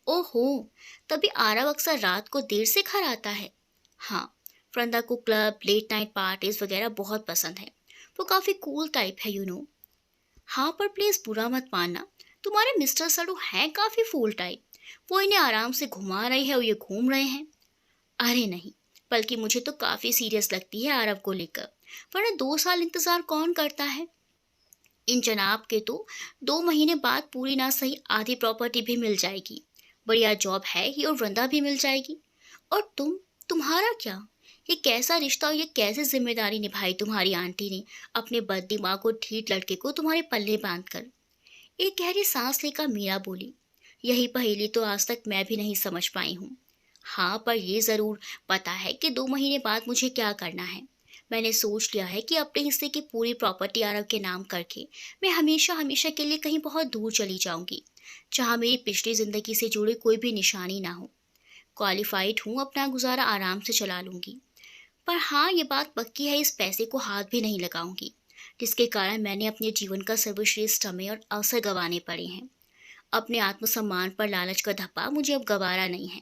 ओहो, तभी आरव अक्सर रात को देर से घर आता है। हाँ, वृंदा को क्लब, लेट नाइट पार्टीज वगैरह बहुत पसंद है। वो काफी कूल टाइप है, यू नो। हाँ, पर प्लीज बुरा मत मानना, तुम्हारे मिस्टर सड़ू हैं काफी फूल टाइप। वो इन्हें आराम से घुमा रहे हैं और ये घूम रहे हैं। अरे नहीं, बल्कि मुझे तो काफी सीरियस लगती है आरव को लेकर, वरना 2 साल इंतजार कौन करता है। इन जनाब के तो 2 महीने बाद पूरी ना सही आधी प्रॉपर्टी भी मिल जाएगी, बढ़िया जॉब है ही, और वृंदा भी मिल जाएगी। और तुम्हारा क्या। ये कैसा रिश्ता और ये कैसी जिम्मेदारी निभाई तुम्हारी आंटी ने अपने बददिमाग और ढीठ लड़के को तुम्हारे पल्ले बांधकर। एक गहरी सांस लेकर मीरा बोली, यही पहेली तो आज तक मैं भी नहीं समझ पाई हूँ। हाँ, पर ये जरूर पता है कि 2 महीने बाद मुझे क्या करना है। मैंने सोच लिया है कि अपने हिस्से की पूरी प्रॉपर्टी आरव के नाम करके मैं हमेशा हमेशा के लिए कहीं बहुत दूर चली जाऊंगी, जहाँ मेरी पिछली जिंदगी से जुड़ी कोई भी निशानी ना हो। क्वालिफाइड हूँ, अपना गुजारा आराम से चला लूंगी। पर हाँ, ये बात पक्की है, इस पैसे को हाथ भी नहीं लगाऊंगी, जिसके कारण मैंने अपने जीवन का सर्वश्रेष्ठ समय और अवसर गंवाने पड़े हैं। अपने आत्मसम्मान पर लालच का धब्बा मुझे अब गवारा नहीं है।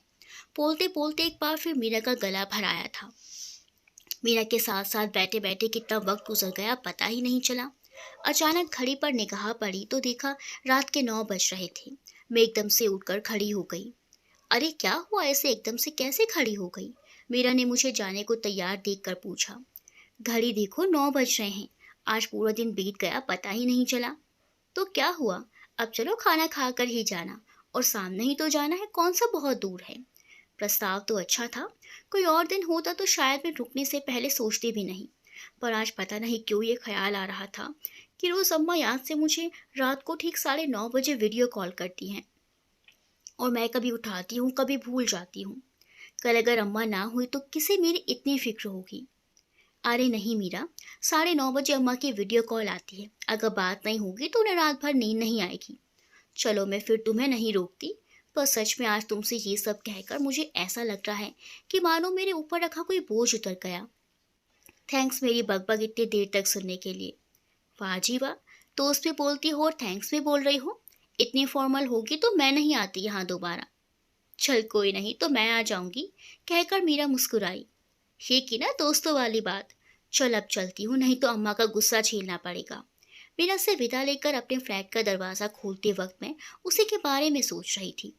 बोलते बोलते एक बार फिर मीरा का गला भर आया था। मीरा के साथ साथ बैठे बैठे कितना वक्त गुजर गया पता ही नहीं चला। अचानक घड़ी पर निगाह पड़ी तो देखा रात के 9 बज रहे थे। मैं एकदम से उठकर खड़ी हो गई। अरे क्या हुआ, ऐसे एकदम से कैसे खड़ी हो गई। मीरा ने मुझे जाने को तैयार देखकर पूछा। घड़ी देखो, 9 बज रहे हैं। आज पूरा दिन बीत गया पता ही नहीं चला। तो क्या हुआ, अब चलो खाना खा कर ही जाना, और सामने ही तो जाना है, कौन सा बहुत दूर है। प्रस्ताव तो अच्छा था, कोई और दिन होता तो शायद मैं रुकने से पहले सोचती भी नहीं, पर आज पता नहीं क्यों ये ख्याल आ रहा था कि रोज अम्मा याद से मुझे रात को ठीक 9:30 वीडियो कॉल करती हैं, और मैं कभी उठाती हूँ कभी भूल जाती हूँ। कल अगर अम्मा ना हुई तो किसे मेरी इतनी फिक्र होगी। अरे नहीं मीरा, 9:30 अम्मा की वीडियो कॉल आती है, अगर बात नहीं होगी तो उन्हें रात भर नींद नहीं आएगी। चलो मैं फिर तुम्हें नहीं रोकती, पर सच में आज तुमसे ये सब कहकर मुझे ऐसा लग रहा है कि मानो मेरे ऊपर रखा कोई बोझ उतर गया। थैंक्स मेरी बकबक इतनी देर तक सुनने के लिए। वाह जी वाह, दोस्त भी बोलती हो और थैंक्स भी बोल रही हो। इतनी फॉर्मल होगी तो मैं नहीं आती यहाँ दोबारा। चल कोई नहीं, तो मैं आ जाऊंगी, कहकर मीरा मुस्कुराई। ये की ना दोस्तों वाली बात। चल अब चलती हूँ, नहीं तो अम्मा का गुस्सा झेलना पड़ेगा। मीरा से विदा लेकर अपने फ्लैट का दरवाज़ा खोलते वक्त मैं उसी के बारे में सोच रही थी।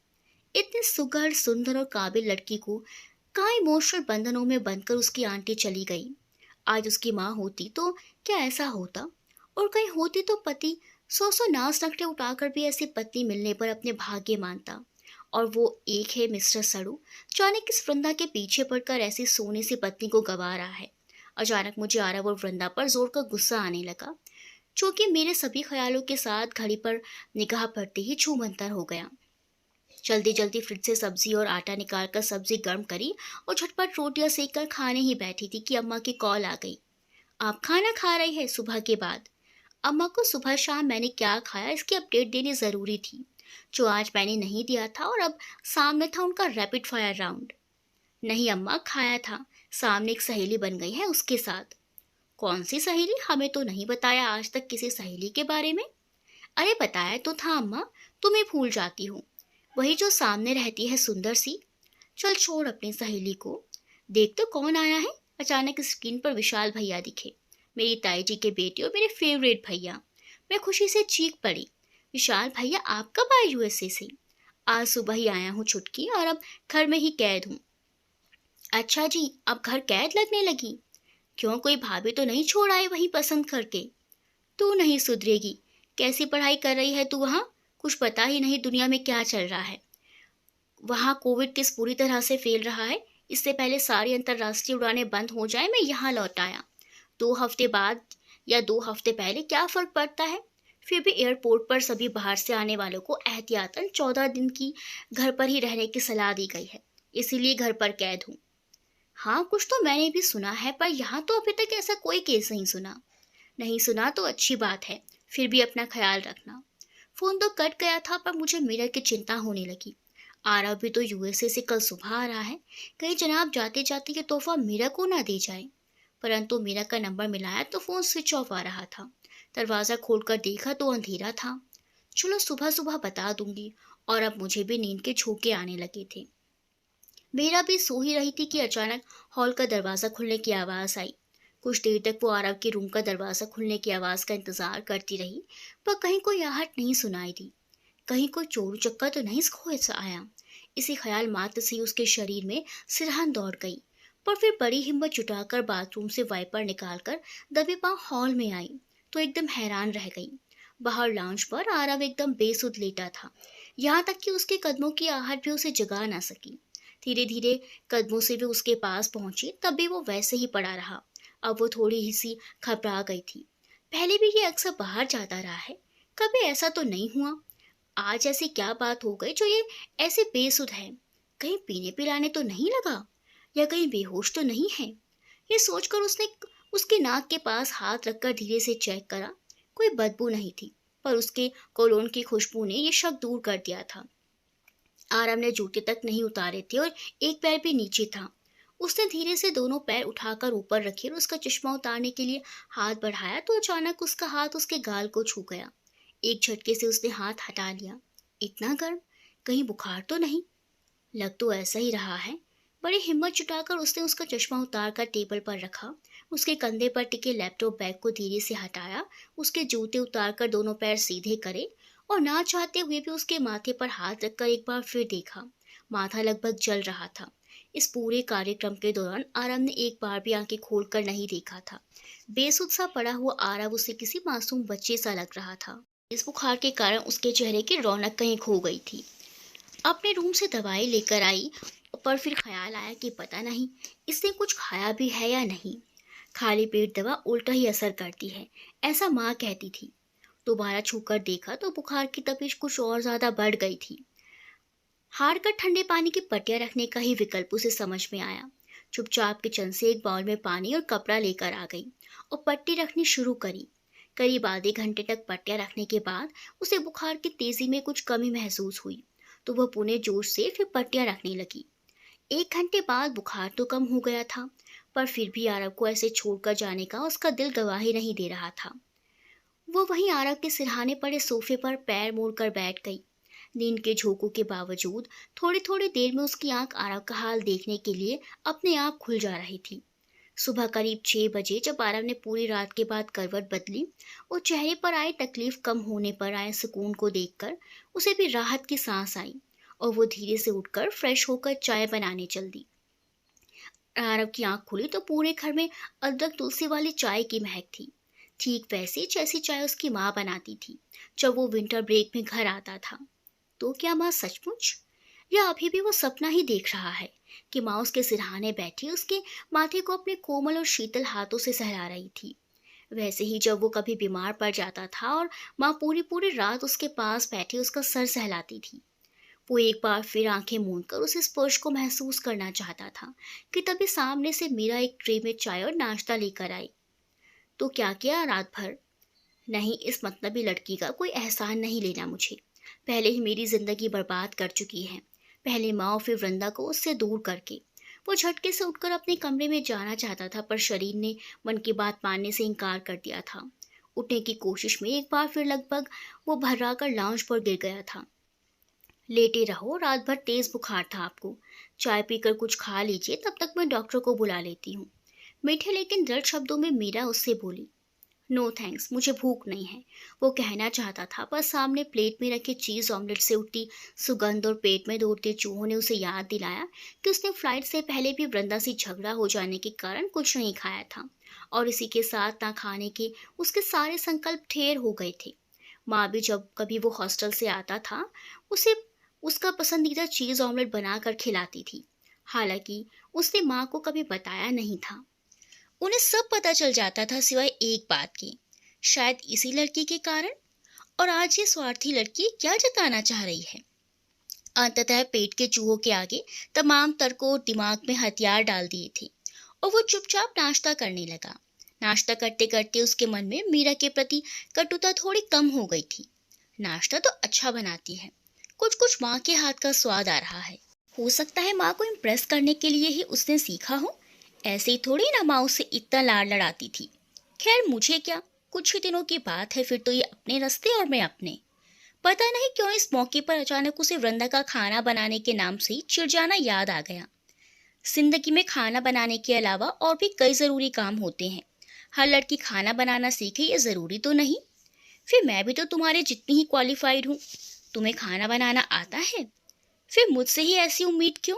इतनी सुघड़, सुंदर और काबिल लड़की को कहाँ इमोशनल बंधनों में बंधकर उसकी आंटी चली गई। आज उसकी माँ होती तो क्या ऐसा होता, और कहीं होती तो पति 100 नाज नखरे उठाकर भी ऐसी पत्नी मिलने पर अपने भाग्य मानता, और वो एक है मिस्टर सड़ू, जो अचानक इस वृंदा के पीछे पड़कर ऐसी सोने सी पत्नी को गंवा रहा है। अचानक मुझे आरव और वृंदा पर जोर का गुस्सा आने लगा, जो कि मेरे सभी ख्यालों के साथ घड़ी पर निगाह पड़ते ही छूमंतर हो गया। जल्दी जल्दी फ्रिज से सब्जी और आटा निकालकर सब्जी गर्म करी और झटपट रोटियां सेक कर खाने ही बैठी थी कि अम्मा की कॉल आ गई। आप खाना खा रही है सुबह के बाद? अम्मा को सुबह शाम मैंने क्या खाया इसकी अपडेट देनी ज़रूरी थी, जो आज मैंने नहीं दिया था, और अब सामने था उनका रैपिड फायर राउंड। नहीं अम्मा, खाया था, सामने एक सहेली बन गई है उसके साथ। कौन सी सहेली? हमें तो नहीं बताया आज तक किसी सहेली के बारे में। अरे बताया तो था अम्मा, तुम्हें भूल जाती हूँ। वही जो सामने रहती है सुंदर सी। चल छोड़ अपनी सहेली को, देख तो कौन आया है। अचानक स्क्रीन पर विशाल भैया दिखे, मेरी ताई जी के बेटे और मेरे फेवरेट भैया। मैं खुशी से चीख पड़ी, विशाल भैया आप कब आए यूएसए से? आज सुबह ही आया हूँ छुटकी, और अब घर में ही कैद हूँ। अच्छा जी, अब घर कैद लगने लगी? क्यों, कोई भाभी तो नहीं छोड़ आए वहीं पसंद करके? तू नहीं सुधरेगी। कैसी पढ़ाई कर रही है तू वहाँ? कुछ पता ही नहीं दुनिया में क्या चल रहा है। वहाँ कोविड केस पूरी तरह से फैल रहा है। इससे पहले सारी अंतर्राष्ट्रीय उड़ानें बंद हो जाए मैं यहाँ लौट आया। 2 हफ्ते बाद या 2 हफ्ते पहले क्या फ़र्क पड़ता है? फिर भी एयरपोर्ट पर सभी बाहर से आने वालों को एहतियातन 14 दिन की घर पर ही रहने की सलाह दी गई है, इसीलिए घर पर कैद हूँ। हाँ, कुछ तो मैंने भी सुना है, पर यहाँ तो अभी तक ऐसा कोई केस नहीं सुना। नहीं सुना तो अच्छी बात है, फिर भी अपना ख्याल रखना। फ़ोन तो कट गया था, पर मुझे मीरा की चिंता होने लगी। आरव भी तो यूएसए से कल सुबह आ रहा है, कहीं जनाब जाते जाते ये तोहफा मीरा को ना दे जाए। परंतु मीरा का नंबर मिलाया तो फ़ोन स्विच ऑफ आ रहा था। दरवाज़ा खोलकर देखा तो अंधेरा था। चलो सुबह सुबह बता दूंगी। और अब मुझे भी नींद के झोंके आने लगे थे। मीरा भी सो ही रही थी कि अचानक हॉल का दरवाज़ा खुलने की आवाज़ आई। कुछ देर तक वो आरव के रूम का दरवाज़ा खुलने की आवाज़ का इंतज़ार करती रही, पर कहीं कोई आहट नहीं सुनाई दी। कहीं कोई चोर चक्का तो नहीं खो आया। इसी ख्याल मात्र से उसके शरीर में सिरहन दौड़ गई, पर फिर बड़ी हिम्मत जुटाकर बाथरूम से वाइपर निकालकर दबे पांव हॉल में आई तो एकदम हैरान रह गई। बाहर लाउंज पर आरव एकदम बेसुध लेटा था, यहाँ तक कि उसके कदमों की आहट भी उसे जगा ना सकी। धीरे धीरे कदमों से भी उसके पास पहुंची, तब भी वो वैसे ही पड़ा रहा। अब वो थोड़ी ही सी घबरा गई थी। पहले भी ये अक्सर बाहर जाता रहा है, कभी ऐसा तो नहीं हुआ। आज ऐसी क्या बात हो गई जो ये ऐसे बेसुध है? कहीं पीने पिलाने तो नहीं लगा, या कहीं बेहोश तो नहीं है? ये सोचकर उसने उसके नाक के पास हाथ रखकर धीरे से चेक करा। कोई बदबू नहीं थी, पर उसके कोलोन की खुशबू ने ये शक दूर कर दिया था। आरव ने जूते तक नहीं उतारे थे और एक पैर भी नीचे था। उसने धीरे से दोनों पैर उठाकर ऊपर रखे और उसका चश्मा उतारने के लिए हाथ बढ़ाया तो अचानक उसका हाथ उसके गाल को छू गया। एक झटके से उसने हाथ हटा लिया। इतना गर्म, कहीं बुखार तो नहीं? लग तो ऐसा ही रहा है। बड़ी हिम्मत जुटाकर उसने उसका चश्मा उतार कर टेबल पर रखा, उसके कंधे पर टिके लैपटॉप बैग को धीरे से हटाया, उसके जूते उतारकर दोनों पैर सीधे करे और ना चाहते हुए भी उसके माथे पर हाथ रखकर एक बार फिर देखा। माथा लगभग जल रहा था। इस पूरे कार्यक्रम के दौरान आरव ने एक बार भी आंखें खोलकर नहीं देखा था। बेसुध सा पड़ा हुआ आरव उसे किसी मासूम बच्चे सा लग रहा था। इस बुखार के कारण उसके चेहरे की रौनक कहीं खो गई थी। अपने रूम से दवाई लेकर आई, पर फिर ख्याल आया कि पता नहीं इसने कुछ खाया भी है या नहीं। खाली पेट दवा उल्टा ही असर करती है, ऐसा माँ कहती थी। दोबारा छूकर देखा तो बुखार की तपिश कुछ और ज्यादा बढ़ गई थी। हार कर ठंडे पानी की पट्टियां रखने का ही विकल्प उसे समझ में आया। चुपचाप किचन से एक बाउल में पानी और कपड़ा लेकर आ गई और पट्टी रखनी शुरू करी। करीब आधे घंटे तक पट्टियां रखने के बाद उसे बुखार की तेजी में कुछ कमी महसूस हुई, तो वह पुणे जोश से फिर पट्टियां रखने लगी। 1 घंटे बाद बुखार तो कम हो गया था, पर फिर भी आरव को ऐसे छोड़कर जाने का उसका दिल गवाही नहीं दे रहा था। वो वहीं आरव के सिरहाने पड़े सोफे पर पैर मोड़कर बैठ गई। नींद के झोंकों के बावजूद थोड़ी थोड़ी देर में उसकी आंख आरव का हाल देखने के लिए अपने आप खुल जा रही थी। सुबह करीब 6 बजे जब आरव ने पूरी रात के बाद करवट बदली और चेहरे पर आए तकलीफ कम होने पर आए सुकून को देखकर उसे भी राहत की सांस आई और वो धीरे से उठकर फ्रेश होकर चाय बनाने चल दी। आरव की आंख खुली तो पूरे घर में अदरक तुलसी वाली चाय की महक थी, ठीक वैसी जैसी चाय उसकी माँ बनाती थी जब वो विंटर ब्रेक में घर आता था। तो क्या माँ सचमुच? या अभी भी वो सपना ही देख रहा है कि माँ उसके सिरहाने बैठी उसके माथे को अपने कोमल और शीतल हाथों से सहला रही थी। वैसे ही जब वो कभी बीमार पड़ जाता था और माँ पूरी पूरी रात उसके पास बैठी उसका सर सहलाती थी, वो एक बार फिर आंखें मूंद कर उस स्पर्श को महसूस करना चाहता था कि तभी सामने से मीरा एक ट्रे में चाय और नाश्ता लेकर आई। तो क्या किया रात भर? नहीं, इस मतलबी लड़की का कोई एहसान नहीं लेना मुझे। पहले ही मेरी जिंदगी बर्बाद कर चुकी है, पहले माँ और फिर वृंदा को उससे दूर करके। वो झटके से उठकर अपने कमरे में जाना चाहता था, पर शरीर ने मन की बात मानने से इनकार कर दिया था। उठने की कोशिश में एक बार फिर लगभग वो भर्रा कर लाउंज पर गिर गया था। लेटे रहो, रात भर तेज बुखार था आपको। चाय पीकर कुछ खा लीजिए, तब तक मैं डॉक्टर को बुला लेती हूँ। मीठे लेकिन दृढ़ शब्दों में मीरा उससे बोली। नो थैंक्स, मुझे भूख नहीं है, वो कहना चाहता था, पर सामने प्लेट में रखे चीज़ ऑमलेट से उठती सुगंध और पेट में दौड़ते चूहों ने उसे याद दिलाया कि उसने फ्लाइट से पहले भी वृंदा से झगड़ा हो जाने के कारण कुछ नहीं खाया था, और इसी के साथ ना खाने के उसके सारे संकल्प ठेर हो गए थे। माँ भी जब कभी वो हॉस्टल से आता था, उसे उसका पसंदीदा चीज़ ऑमलेट बनाकर खिलाती थी। हालांकि उसने माँ को कभी बताया नहीं था। उन्हें सब पता चल जाता था सिवाय एक बात के, शायद इसी लड़की के कारण। और आज ये स्वार्थी लड़की क्या जताना चाह रही है? अंततः पेट के चूहों के आगे तमाम तर्कों और दिमाग में हथियार डाल दिए थे, और वो चुपचाप नाश्ता करने लगा। नाश्ता करते करते उसके मन में मीरा के प्रति कटुता थोड़ी कम हो गई थी। नाश्ता तो अच्छा बनाती है, कुछ कुछ माँ के हाथ का स्वाद आ रहा है। हो सकता है माँ को इम्प्रेस करने के लिए ही उसने सीखा हो। ऐसे ही थोड़ी ना माँ उससे इतना लाड़ लड़ाती थी। खैर मुझे क्या, कुछ ही दिनों की बात है, फिर तो ये अपने रास्ते और मैं अपने। पता नहीं क्यों इस मौके पर अचानक उसे वृंदा का खाना बनाने के नाम से ही चिढ़ जाना याद आ गया। जिंदगी में खाना बनाने के अलावा और भी कई जरूरी काम होते हैं। हर लड़की खाना बनाना सीखे ये जरूरी तो नहीं। फिर मैं भी तो तुम्हारे जितनी ही क्वालिफाइड हूँ। तुम्हें खाना बनाना आता है, फिर मुझसे ही ऐसी उम्मीद क्यों?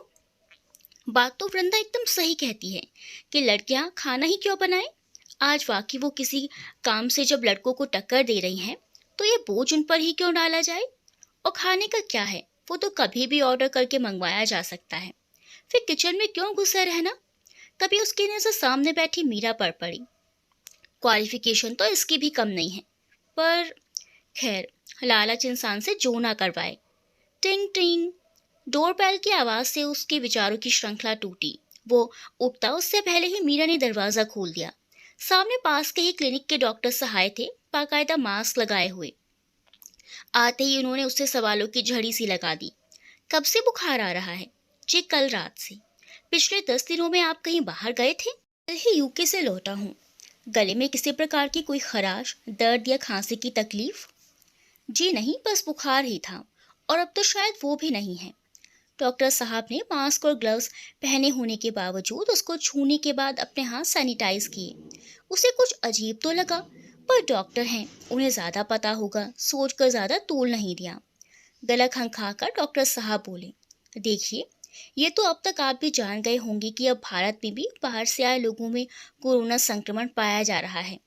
बात तो वृंदा एकदम सही कहती है कि लड़कियां खाना ही क्यों बनाएं। आज वाकई वो किसी काम से जब लड़कों को टक्कर दे रही हैं, तो ये बोझ उन पर ही क्यों डाला जाए? और खाने का क्या है, वो तो कभी भी ऑर्डर करके मंगवाया जा सकता है। फिर किचन में क्यों घुसे रहना? तभी उसकी नजर सामने बैठी मीरा पर पड़ी। क्वालिफिकेशन तो इसकी भी कम नहीं है, पर खैर, लालच इंसान से जो ना करवाए। टिंग टिंग, डोरबेल की आवाज से उसके विचारों की श्रृंखला टूटी। वो उठता उससे पहले ही मीरा ने दरवाजा खोल दिया। सामने पास के ही क्लिनिक के डॉक्टर सहाय थे, बाकायदा मास्क लगाए हुए। आते ही उन्होंने उससे सवालों की झड़ी सी लगा दी। कब से बुखार आ रहा है? जी कल रात से। पिछले 10 दिनों में आप कहीं बाहर गए थे? कल ही यूके से लौटा हूँ। गले में किसी प्रकार की कोई खराश, दर्द या खांसी की तकलीफ? जी नहीं, बस बुखार ही था, और अब तो शायद वो भी नहीं है। डॉक्टर साहब ने मास्क और ग्लव्स पहने होने के बावजूद उसको छूने के बाद अपने हाथ सैनिटाइज किए। उसे कुछ अजीब तो लगा, पर डॉक्टर हैं, उन्हें ज़्यादा पता होगा, सोचकर ज़्यादा तूल नहीं दिया। गला खंखा डॉक्टर साहब बोले, देखिए, ये तो अब तक आप भी जान गए होंगे कि अब भारत में भी बाहर से आए लोगों में कोरोना संक्रमण पाया जा रहा है।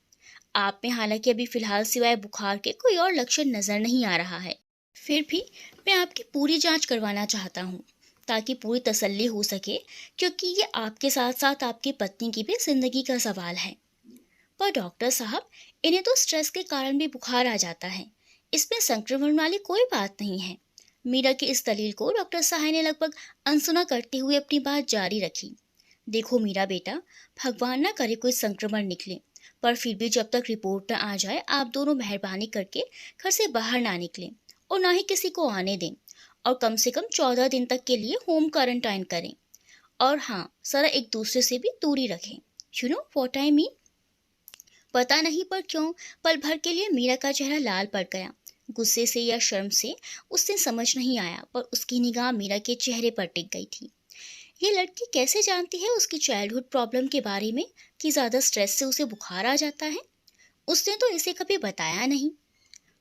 आप में हालांकि अभी फिलहाल सिवाय बुखार के कोई और लक्षण नज़र नहीं आ रहा है। फिर भी मैं आपकी पूरी जांच करवाना चाहता हूँ, ताकि पूरी तसल्ली हो सके, क्योंकि ये आपके साथ साथ आपकी पत्नी की भी जिंदगी का सवाल है। पर डॉक्टर साहब, इन्हें तो स्ट्रेस के कारण भी बुखार आ जाता है, इसमें संक्रमण वाली कोई बात नहीं है। मीरा की इस दलील को डॉक्टर साहब ने लगभग अनसुना करते हुए अपनी बात जारी रखी। देखो मीरा बेटा, भगवान ना करे कोई संक्रमण निकले, पर फिर भी जब तक रिपोर्ट न आ जाए, आप दोनों मेहरबानी करके घर से बाहर ना निकलें, और ना ही किसी को आने दें, और कम से कम 14 दिन तक के लिए होम क्वारंटाइन करें। और हाँ, जरा एक दूसरे से भी दूरी रखें। You know what I mean. पता नहीं पर क्यों पल भर के लिए मीरा का चेहरा लाल पड़ गया। गुस्से से या शर्म से उसने समझ नहीं आया, पर उसकी निगाह मीरा के चेहरे पर टिक गई थी। ये लड़की कैसे जानती है उसकी चाइल्डहुड प्रॉब्लम के बारे में, कि ज़्यादा स्ट्रेस से उसे बुखार आ जाता है? उसने तो इसे कभी बताया नहीं।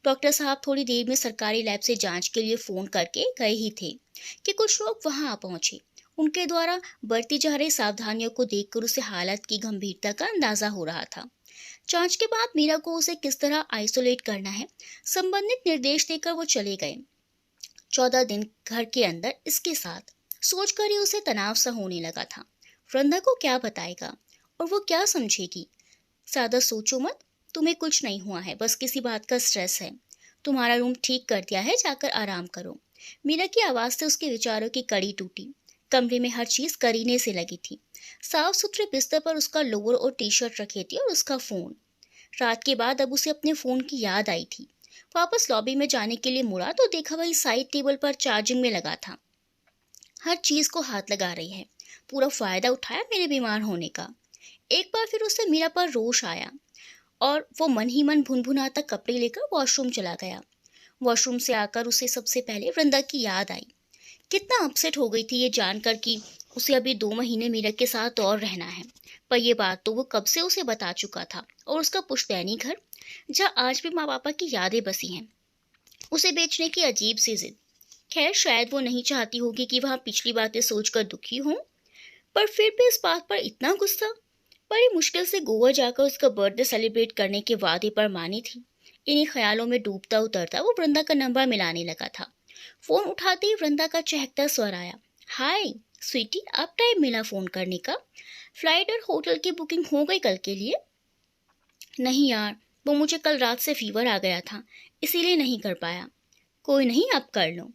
डॉक्टर साहब थोड़ी देर में सरकारी लैब से जांच के लिए फ़ोन करके गए ही थे कि कुछ लोग वहां आ पहुंचे। उनके द्वारा बरती जा रही सावधानियों को देखकर उसे हालत की गंभीरता का अंदाजा हो रहा था। जांच के बाद मीरा को उसे किस तरह आइसोलेट करना है, संबंधित निर्देश देकर वो चले गए। 14 दिन घर के अंदर इसके साथ सोचकर ही उसे तनाव सा होने लगा था। वृंदा को क्या बताएगा और वो क्या समझेगी? ज्यादा सोचो मत, तुम्हें कुछ नहीं हुआ है, बस किसी बात का स्ट्रेस है। तुम्हारा रूम ठीक कर दिया है, जाकर आराम करो। मीरा की आवाज से उसके विचारों की कड़ी टूटी। कमरे में हर चीज करीने से लगी थी। साफ सुथरे बिस्तर पर उसका लोअर और टी शर्ट रखे थे और उसका फोन। रात के बाद अब उसे अपने फोन की याद आई थी। वापस लॉबी में जाने के लिए मुड़ा तो देखा वही साइड टेबल पर चार्जिंग में लगा था। हर चीज को हाथ लगा रही है, पूरा फायदा उठाया मेरे बीमार होने का। एक बार फिर उसे मीरा पर रोष आया और वो मन ही मन भुनभुनाता कपड़े लेकर वॉशरूम चला गया। वॉशरूम से आकर उसे सबसे पहले वृंदा की याद आई। कितना अपसेट हो गई थी ये जानकर कि उसे अभी 2 महीने मीरा के साथ और रहना है। पर ये बात तो वो कब से उसे बता चुका था। और उसका पुश्तैनी घर, जहाँ आज भी माँ पापा की यादें बसी हैं, उसे बेचने की अजीब सी जिद। खैर, शायद वो नहीं चाहती होगी कि वह पिछली बातें सोचकर दुखी हो, पर फिर भी इस बात पर इतना गुस्सा। बड़ी मुश्किल से गोवा जाकर उसका बर्थडे सेलिब्रेट करने के वादे पर मानी थी। इन्हीं ख्यालों में डूबता उतरता वो वृंदा का नंबर मिलाने लगा था। फोन उठाते ही वृंदा का चहकता स्वर आया। हाय स्वीटी, अब टाइम मिला फोन करने का? फ्लाइट और होटल की बुकिंग हो गई कल के लिए? नहीं यार, वो मुझे कल रात से फीवर आ गया था, इसीलिए नहीं कर पाया। कोई नहीं, अब कर लो।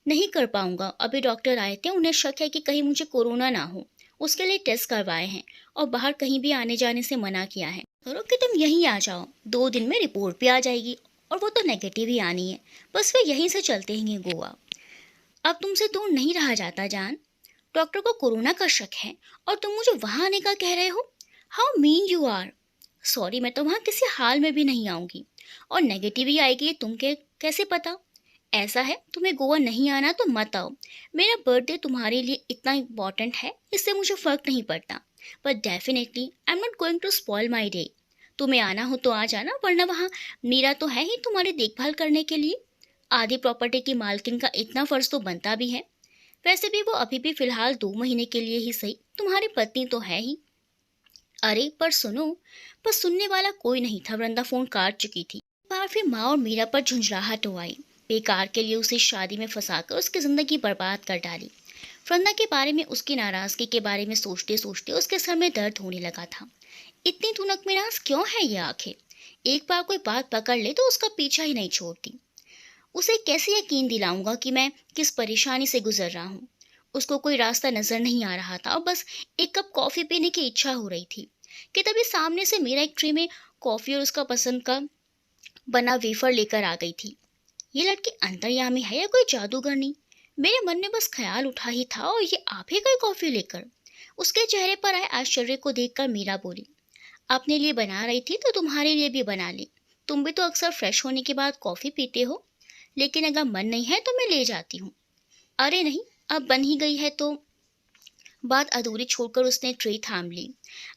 नहीं कर पाऊंगा, अभी डॉक्टर आए थे, उन्हें शक है कि कहीं मुझे कोरोना ना हो। उसके लिए टेस्ट करवाए हैं और बाहर कहीं भी आने जाने से मना किया है। करो कि तुम यहीं आ जाओ, 2 दिन में रिपोर्ट भी आ जाएगी और वो तो नेगेटिव ही आनी है। बस फिर यहीं से चलते हैं गोवा। अब तुमसे दूर नहीं रहा जाता जान। डॉक्टर को कोरोना का शक है और तुम मुझे वहां आने का कह रहे हो? How mean you are. Sorry, मैं तो वहां किसी हाल में भी नहीं आऊंगी। और नेगेटिव ही आएगी ये तुम कैसे पता? ऐसा है, तुम्हें गोवा नहीं आना तो मत आओ। मेरा बर्थडे तुम्हारे लिए इतना इम्पोर्टेंट है, इससे मुझे फर्क नहीं पड़ता। पर definitely I am not going to spoil my day. तुम्हें आना हो तो आ जाना, वरना वहाँ मीरा तो है ही तुम्हारी देखभाल करने के लिए। आधी प्रॉपर्टी की मालकिन का इतना फर्ज तो बनता भी है। वैसे भी वो अभी भी फिलहाल 2 महीने के लिए ही सही तुम्हारी पत्नी तो है ही। अरे पर सुनो। पर सुनने वाला कोई नहीं था, वृंदा फोन काट चुकी थी। बार फिर माँ और मीरा पर झुंझलाहट हो आई। बेकार के लिए उसे शादी में फंसाकर उसकी जिंदगी बर्बाद कर डाली। वृंदा के बारे में, उसकी नाराजगी के बारे में सोचते सोचते उसके सर में दर्द होने लगा था। इतनी तुनक मिराज क्यों है ये आखिर? एक बार कोई बात पकड़ ले तो उसका पीछा ही नहीं छोड़ती। उसे कैसे यकीन दिलाऊंगा कि मैं किस परेशानी से गुजर रहा हूँ? उसको कोई रास्ता नजर नहीं आ रहा था और बस एक कप कॉफी पीने की इच्छा हो रही थी कि तभी सामने से मेरा एक ट्रे में कॉफी और उसका पसंद का बना वेफर लेकर आ गई थी। ये लड़की अंतर्यामी है या कोई जादूगरनी? मेरे मन में बस ख्याल उठा ही था और ये आप ही गई कॉफी लेकर। उसके चेहरे पर आए आश्चर्य को देखकर मीरा बोली, अपने लिए बना रही थी तो तुम्हारे लिए भी बना ली। तुम भी तो अक्सर फ्रेश होने के बाद कॉफी पीते हो। लेकिन अगर मन नहीं है तो मैं ले जाती हूँ। अरे नहीं, अब बन ही गई है तो। बात अधूरी छोड़कर उसने ट्रे थाम ली।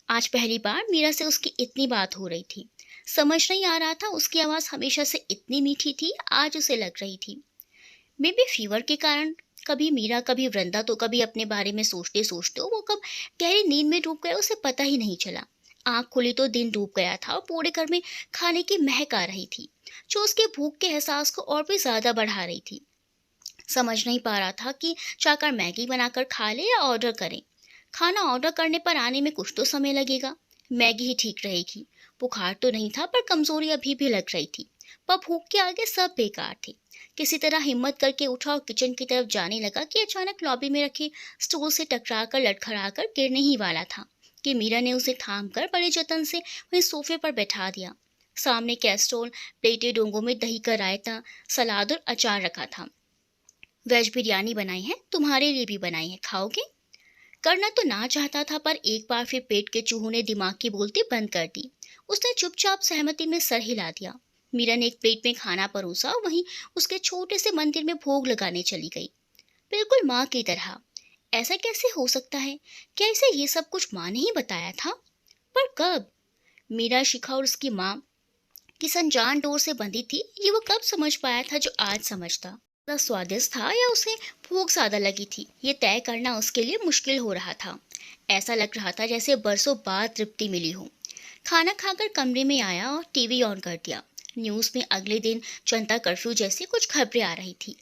आज पहली बार मीरा से उसकी इतनी बात हो रही थी। समझ नहीं आ रहा था उसकी आवाज हमेशा से इतनी मीठी थी, आज उसे लग रही थी मे बी फीवर के कारण। कभी मीरा, कभी वृंदा, तो कभी अपने बारे में सोचते सोचते वो कब गहरी नींद में डूब गया उसे पता ही नहीं चला। आंख खुली तो दिन डूब गया था और पूरे घर में खाने की महक आ रही थी, जो उसके भूख के एहसास को और भी ज्यादा बढ़ा रही थी। समझ नहीं पा रहा था कि चाकर मैगी बनाकर खा ले या ऑर्डर करें। खाना ऑर्डर करने पर आने में कुछ तो समय लगेगा, मैगी ही ठीक रहेगी। बुखार तो नहीं था पर कमजोरी अभी भी लग रही थी। पर भूख के आगे सब बेकार थे। किसी तरह हिम्मत करके उठा और किचन की तरफ जाने लगा कि अचानक लॉबी में रखे स्टूल से टकराकर लड़खड़ाकर गिरने ही वाला था कि मीरा ने उसे थाम कर बड़े जतन से वहीं सोफे पर बैठा दिया। सामने कैस्ट्रोल, प्लेटें डोंगों में दही का रायता, सलाद और अचार रखा था। वेज बिरयानी बनाई है, तुम्हारे लिए भी बनाई है, खाओगे? करना तो ना चाहता था पर एक बार फिर पेट के चूहों ने दिमाग की बोलती बंद कर दी। उसने चुपचाप सहमति में सर हिला दिया। मीरा ने एक प्लेट में खाना परोसा और वहीं उसके छोटे से मंदिर में भोग लगाने चली गई, बिल्कुल माँ की तरह। ऐसा कैसे हो सकता है? क्या इसे ये सब कुछ माँ ने ही बताया था? पर कब? मीरा, शिखा और उसकी माँ किस अनजान डोर से बंधी थी, ये वो कब समझ पाया था जो आज समझता। स्वादिष्ट था या उसे भूख ज्यादा लगी थी, ये तय करना उसके लिए मुश्किल हो रहा था। ऐसा लग रहा था जैसे बरसों बाद तृप्ति मिली हो। खाना खाकर कमरे में आया और टीवी ऑन कर दिया। न्यूज़ में अगले दिन जनता कर्फ्यू जैसी कुछ खबरें आ रही थी।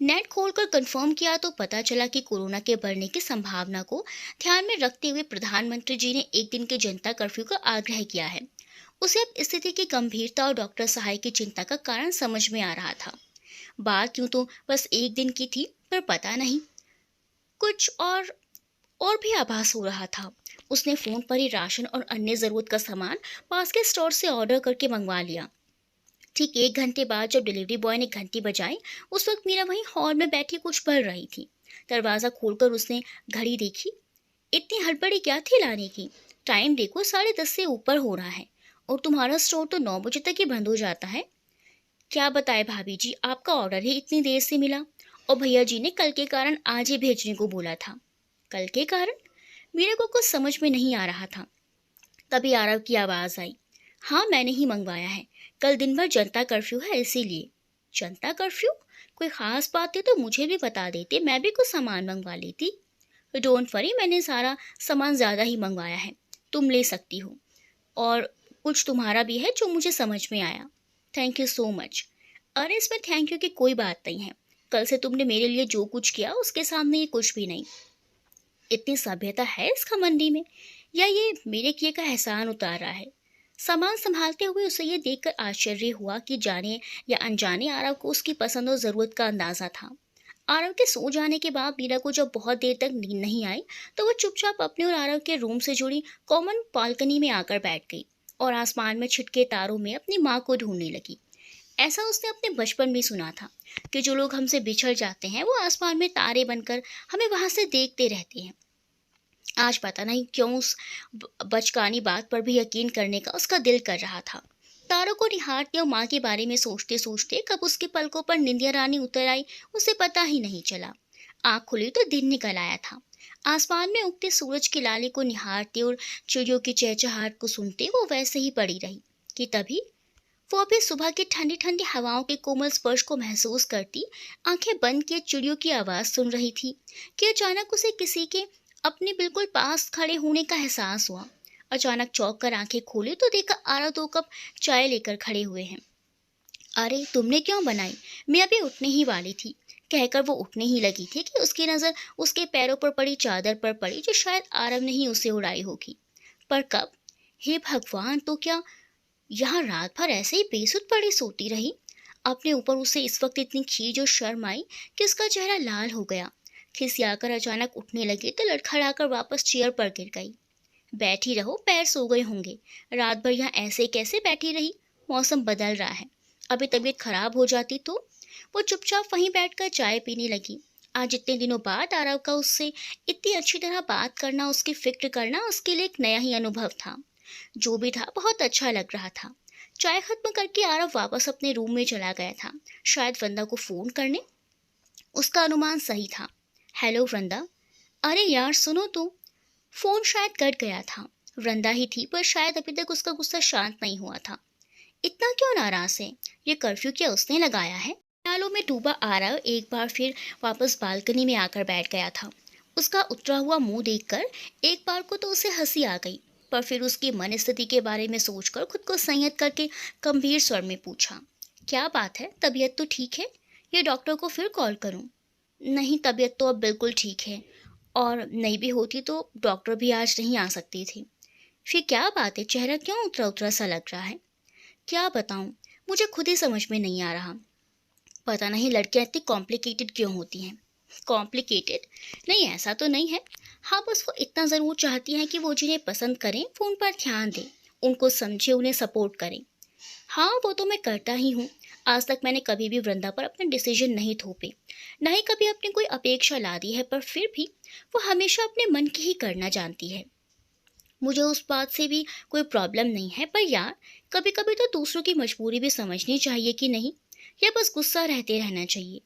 नेट खोलकर कंफर्म किया तो पता चला कि कोरोना के बढ़ने की संभावना को ध्यान में रखते हुए प्रधानमंत्री जी ने एक दिन के जनता कर्फ्यू का आग्रह किया है। उसे अब स्थिति की गंभीरता और डॉक्टर सहाय की चिंता का कारण समझ में आ रहा था। बात यूं तो बस एक दिन की थी, पर पता नहीं कुछ और भी आभास हो रहा था। उसने फोन पर ही राशन और अन्य जरूरत का सामान पास के स्टोर से ऑर्डर करके मंगवा लिया। ठीक 1 घंटे बाद जब डिलीवरी बॉय ने घंटी बजाई, उस वक्त मीरा वहीं हॉल में बैठी कुछ पढ़ रही थी। दरवाज़ा खोलकर उसने घड़ी देखी। इतनी हड़बड़ी क्या थी लाने की? टाइम देखो, 10:30 से ऊपर हो रहा है और तुम्हारा स्टोर तो 9 बजे तक ही बंद हो जाता है। क्या बताए भाभी जी, आपका ऑर्डर ही इतनी देर से मिला और भैया जी ने कल के कारण आज ही भेजने को बोला था। कल के कारण? मीरा को कुछ समझ में नहीं आ रहा था। तभी आरव की आवाज़ आई। हाँ, मैंने ही मंगवाया है। कल दिन भर जनता कर्फ्यू है, इसीलिए। जनता कर्फ्यू? कोई ख़ास बात है तो मुझे भी बता देते, मैं भी कुछ सामान मंगवा लेती। डोंट वरी, मैंने सारा सामान ज़्यादा ही मंगवाया है, तुम ले सकती हो। और कुछ तुम्हारा भी है जो मुझे समझ में आया। Thank you so much. अरे, इसमें थैंक यू की कोई बात नहीं है। कल से तुमने मेरे लिए जो कुछ किया उसके सामने ये कुछ भी नहीं। इतनी सभ्यता है इस घमंडी में, या ये मेरे किए का एहसान उतार रहा है? सामान संभालते हुए उसे ये देखकर आश्चर्य हुआ कि जाने या अनजाने आरव को उसकी पसंद और ज़रूरत का अंदाज़ा था। आरव के सो जाने के बाद मीरा को जब बहुत देर तक नींद नहीं आई, तो वो चुपचाप अपने और आरव के रूम से जुड़ी कॉमन बालकनी में आकर बैठ गई और आसमान में छिटके तारों में अपनी माँ को ढूंढने लगी। ऐसा उसने अपने बचपन में सुना था कि जो लोग हमसे बिछड़ जाते हैं वो आसमान में तारे बनकर हमें वहां से देखते रहते हैं। आज पता नहीं क्यों उस बचकानी बात पर भी यकीन करने का उसका दिल कर रहा था। तारों को निहारते और माँ के बारे में सोचते सोचते कब उसके पलकों पर निंदिया रानी उतर आई, उसे पता ही नहीं चला। आँख खुली तो दिन निकल आया था। आसमान में उगते सूरज की लाली को निहारते और चिड़ियों की चहचहाहट को सुनते वो वैसे ही पड़ी रही कि तभी वो अभी सुबह की ठंडी ठंडी हवाओं के कोमल स्पर्श को महसूस करती आंखें बंद किए चिड़ियों की आवाज़ सुन रही थी कि अचानक उसे किसी के अपने बिल्कुल पास खड़े होने का एहसास हुआ। अचानक चौंक कर आंखें खोली तो देखा आरा 2 कप चाय लेकर खड़े हुए हैं। अरे, तुमने क्यों बनाई? मैं अभी उठने ही वाली थी, कहकर वो उठने ही लगी थी कि उसकी नज़र उसके पैरों पर पड़ी चादर पर पड़ी जो शायद आरव ने ही उसे उड़ाई होगी। पर कब? हे भगवान, तो क्या यहाँ रात भर ऐसे ही बेसुध पड़ी सोती रही? अपने ऊपर उसे इस वक्त इतनी खीज और शर्म आई कि उसका चेहरा लाल हो गया। खिसियाकर अचानक उठने लगी तो लड़खड़ाकर वापस चेयर पर गिर गई। बैठी रहो, पैर सो गए होंगे। रात भर यहाँ ऐसे कैसे बैठी रही? मौसम बदल रहा है, अभी तबीयत खराब हो जाती तो। वो चुपचाप वहीं बैठकर चाय पीने लगी। आज इतने दिनों बाद आरव का उससे इतनी अच्छी तरह बात करना, उसकी फिक्र करना उसके लिए एक नया ही अनुभव था। जो भी था बहुत अच्छा लग रहा था। चाय खत्म करके आरव वापस अपने रूम में चला गया था, शायद वृंदा को फोन करने। उसका अनुमान सही था। हेलो वृंदा। अरे यार सुनो तो। फोन शायद कट गया था। वृंदा ही थी, पर शायद अभी तक उसका गुस्सा शांत नहीं हुआ था। इतना क्यों नाराज है? ये कर्फ्यू क्या उसने लगाया है? ख्यालों में डूबा आरव एक बार फिर वापस बालकनी में आकर बैठ गया था। उसका उतरा हुआ मुंह देखकर एक बार को तो उसे हंसी आ गई, पर फिर उसकी मन स्थिति के बारे में सोचकर खुद को संयत करके गंभीर स्वर में पूछा, क्या बात है? तबीयत तो ठीक है? ये डॉक्टर को फिर कॉल करूं? नहीं, तबीयत तो अब बिल्कुल ठीक है, और नहीं भी होती तो डॉक्टर भी आज नहीं आ सकती थी। फिर क्या बात है? चेहरा क्यों उतरा उतरा सा लग रहा है? क्या बताऊं, मुझे खुद ही समझ में नहीं आ रहा। पता नहीं लड़कियां इतनी कॉम्प्लिकेटेड क्यों होती हैं। कॉम्प्लिकेटेड? नहीं, ऐसा तो नहीं है। हाँ, बस वो इतना ज़रूर चाहती हैं कि वो जिन्हें पसंद करें वो उन पर ध्यान दें, उनको समझे, उन्हें सपोर्ट करें। हाँ, वो तो मैं करता ही हूँ। आज तक मैंने कभी भी वृंदा पर अपने डिसीजन नहीं थोपे, न ही कभी अपनी कोई अपेक्षा ला दी है, पर फिर भी वो हमेशा अपने मन की ही करना जानती है। मुझे उस बात से भी कोई प्रॉब्लम नहीं है, पर यार कभी कभी तो दूसरों की मजबूरी भी समझनी चाहिए कि नहीं, या बस गुस्सा रहते रहना चाहिए?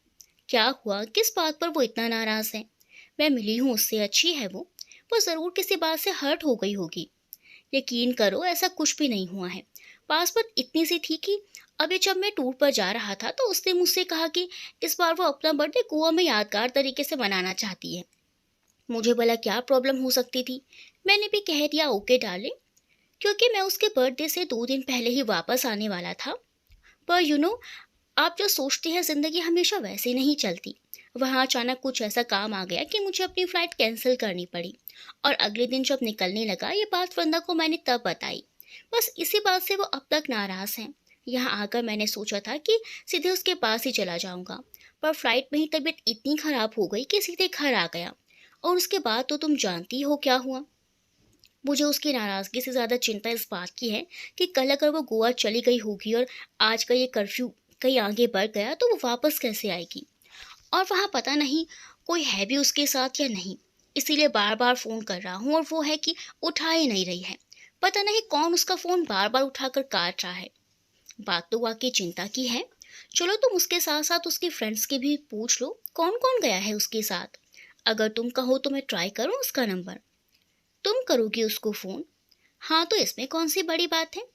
क्या हुआ? किस बात पर वो इतना नाराज है? मैं मिली हूँ उससे, अच्छी है वो ज़रूर किसी बात से हर्ट हो गई होगी। यकीन करो, ऐसा कुछ भी नहीं हुआ है। पास बात इतनी सी थी कि अभी जब मैं टूर पर जा रहा था तो उसने मुझसे कहा कि इस बार वो अपना बर्थडे गोवा में यादगार तरीके से मनाना चाहती है। मुझे भला क्या प्रॉब्लम हो सकती थी? मैंने भी कह दिया ओके डार्लिंग, क्योंकि मैं उसके बर्थडे से 2 दिन पहले ही वापस आने वाला था। पर आप जो सोचते हैं ज़िंदगी हमेशा वैसे नहीं चलती। वहाँ अचानक कुछ ऐसा काम आ गया कि मुझे अपनी फ़्लाइट कैंसिल करनी पड़ी। और अगले दिन जब निकलने लगा ये बात वृंदा को मैंने तब बताई। बस इसी बात से वो अब तक नाराज़ हैं। यहाँ आकर मैंने सोचा था कि सीधे उसके पास ही चला जाऊँगा, पर फ्लाइट में ही तबीयत इतनी ख़राब हो गई कि सीधे घर आ गया। और उसके बाद तो तुम जानती हो क्या हुआ। मुझे उसकी नाराज़गी से ज़्यादा चिंता इस बात की है कि कल अगर वो गोवा चली गई होगी और आज का ये कर्फ्यू कहीं आगे बढ़ गया तो वो वापस कैसे आएगी। और वहाँ पता नहीं कोई है भी उसके साथ या नहीं। इसीलिए बार बार फ़ोन कर रहा हूँ और वो है कि उठा ही नहीं रही है। पता नहीं कौन उसका फ़ोन बार बार उठाकर काट रहा है। बात तो वाकई चिंता की है। चलो तुम उसके साथ साथ उसके फ्रेंड्स के भी पूछ लो कौन कौन गया है उसके साथ। अगर तुम कहो तो मैं ट्राई करूँ उसका नंबर। तुम करोगी उसको फ़ोन? हाँ, तो इसमें कौन सी बड़ी बात है।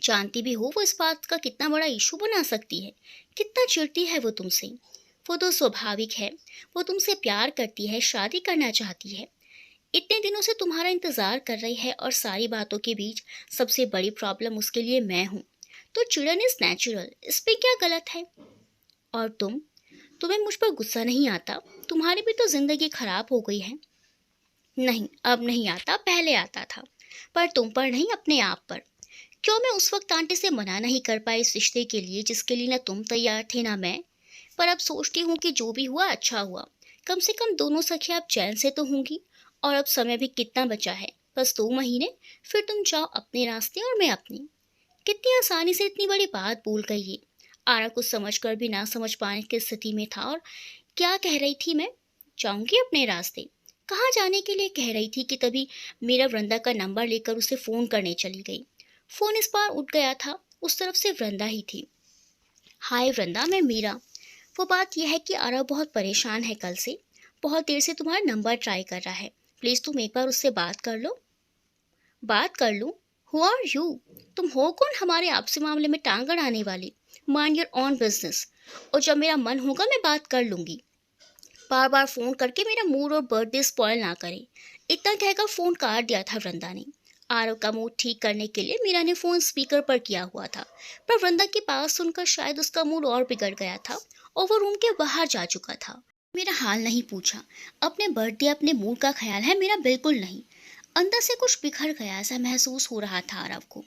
जानती भी हो वो इस बात का कितना बड़ा इशू बना सकती है। कितना चिढ़ती है वो तुमसे। वो तो स्वाभाविक है। वो तुमसे प्यार करती है, शादी करना चाहती है। इतने दिनों से तुम्हारा इंतज़ार कर रही है और सारी बातों के बीच सबसे बड़ी प्रॉब्लम उसके लिए मैं हूँ। तो चिड़न इज़ नेचुरल, इस पे क्या गलत है। और तुम्हें मुझ पर गुस्सा नहीं आता? तुम्हारी भी तो ज़िंदगी खराब हो गई है। नहीं, अब नहीं आता, पहले आता था। पर तुम पर नहीं, अपने आप पर। क्यों मैं उस वक्त आंटी से मना नहीं कर पाई इस रिश्ते के लिए जिसके लिए ना तुम तैयार थे ना मैं। पर अब सोचती हूँ कि जो भी हुआ अच्छा हुआ। कम से कम दोनों सखियाँ अब चैन से तो होंगी। और अब समय भी कितना बचा है, बस 2 महीने। फिर तुम जाओ अपने रास्ते और मैं अपने। कितनी आसानी से इतनी बड़ी बात भूल गई ये। आरा कुछ समझ कर भी ना समझ पाने की स्थिति में था। और क्या कह रही थी मैं? जाऊंगी अपने रास्ते। कहाँ जाने के लिए कह रही थी कि तभी मेरा वृंदा का नंबर लेकर उसे फ़ोन करने चली गई। फ़ोन इस बार उठ गया था। उस तरफ से वृंदा ही थी। हाय वृंदा, मैं मीरा। वो बात यह है कि आरव बहुत परेशान है कल से। बहुत देर से तुम्हारा नंबर ट्राई कर रहा है। प्लीज़ तुम एक बार उससे बात कर लो। बात कर लूँ? Who are you? तुम हो कौन हमारे आपसी मामले में टांग अड़ाने वाली? Mind your on business. और जब मेरा मन होगा मैं बात कर लूँगी। बार बार फ़ोन करके मेरा मूड और बर्थडे स्पॉइल ना करें। इतना कहकर फ़ोन काट दिया था वृंदा ने। आरव का मूड ठीक करने के लिए मीरा ने फ़ोन स्पीकर पर किया हुआ था। पर वृंदा की बात सुनकर शायद उसका मूड और बिगड़ गया था और वो रूम के बाहर जा चुका था। मेरा हाल नहीं पूछा। अपने बर्थडे अपने मूड का ख्याल है मेरा बिल्कुल नहीं। अंदर से कुछ बिखर गया ऐसा महसूस हो रहा था आरव को।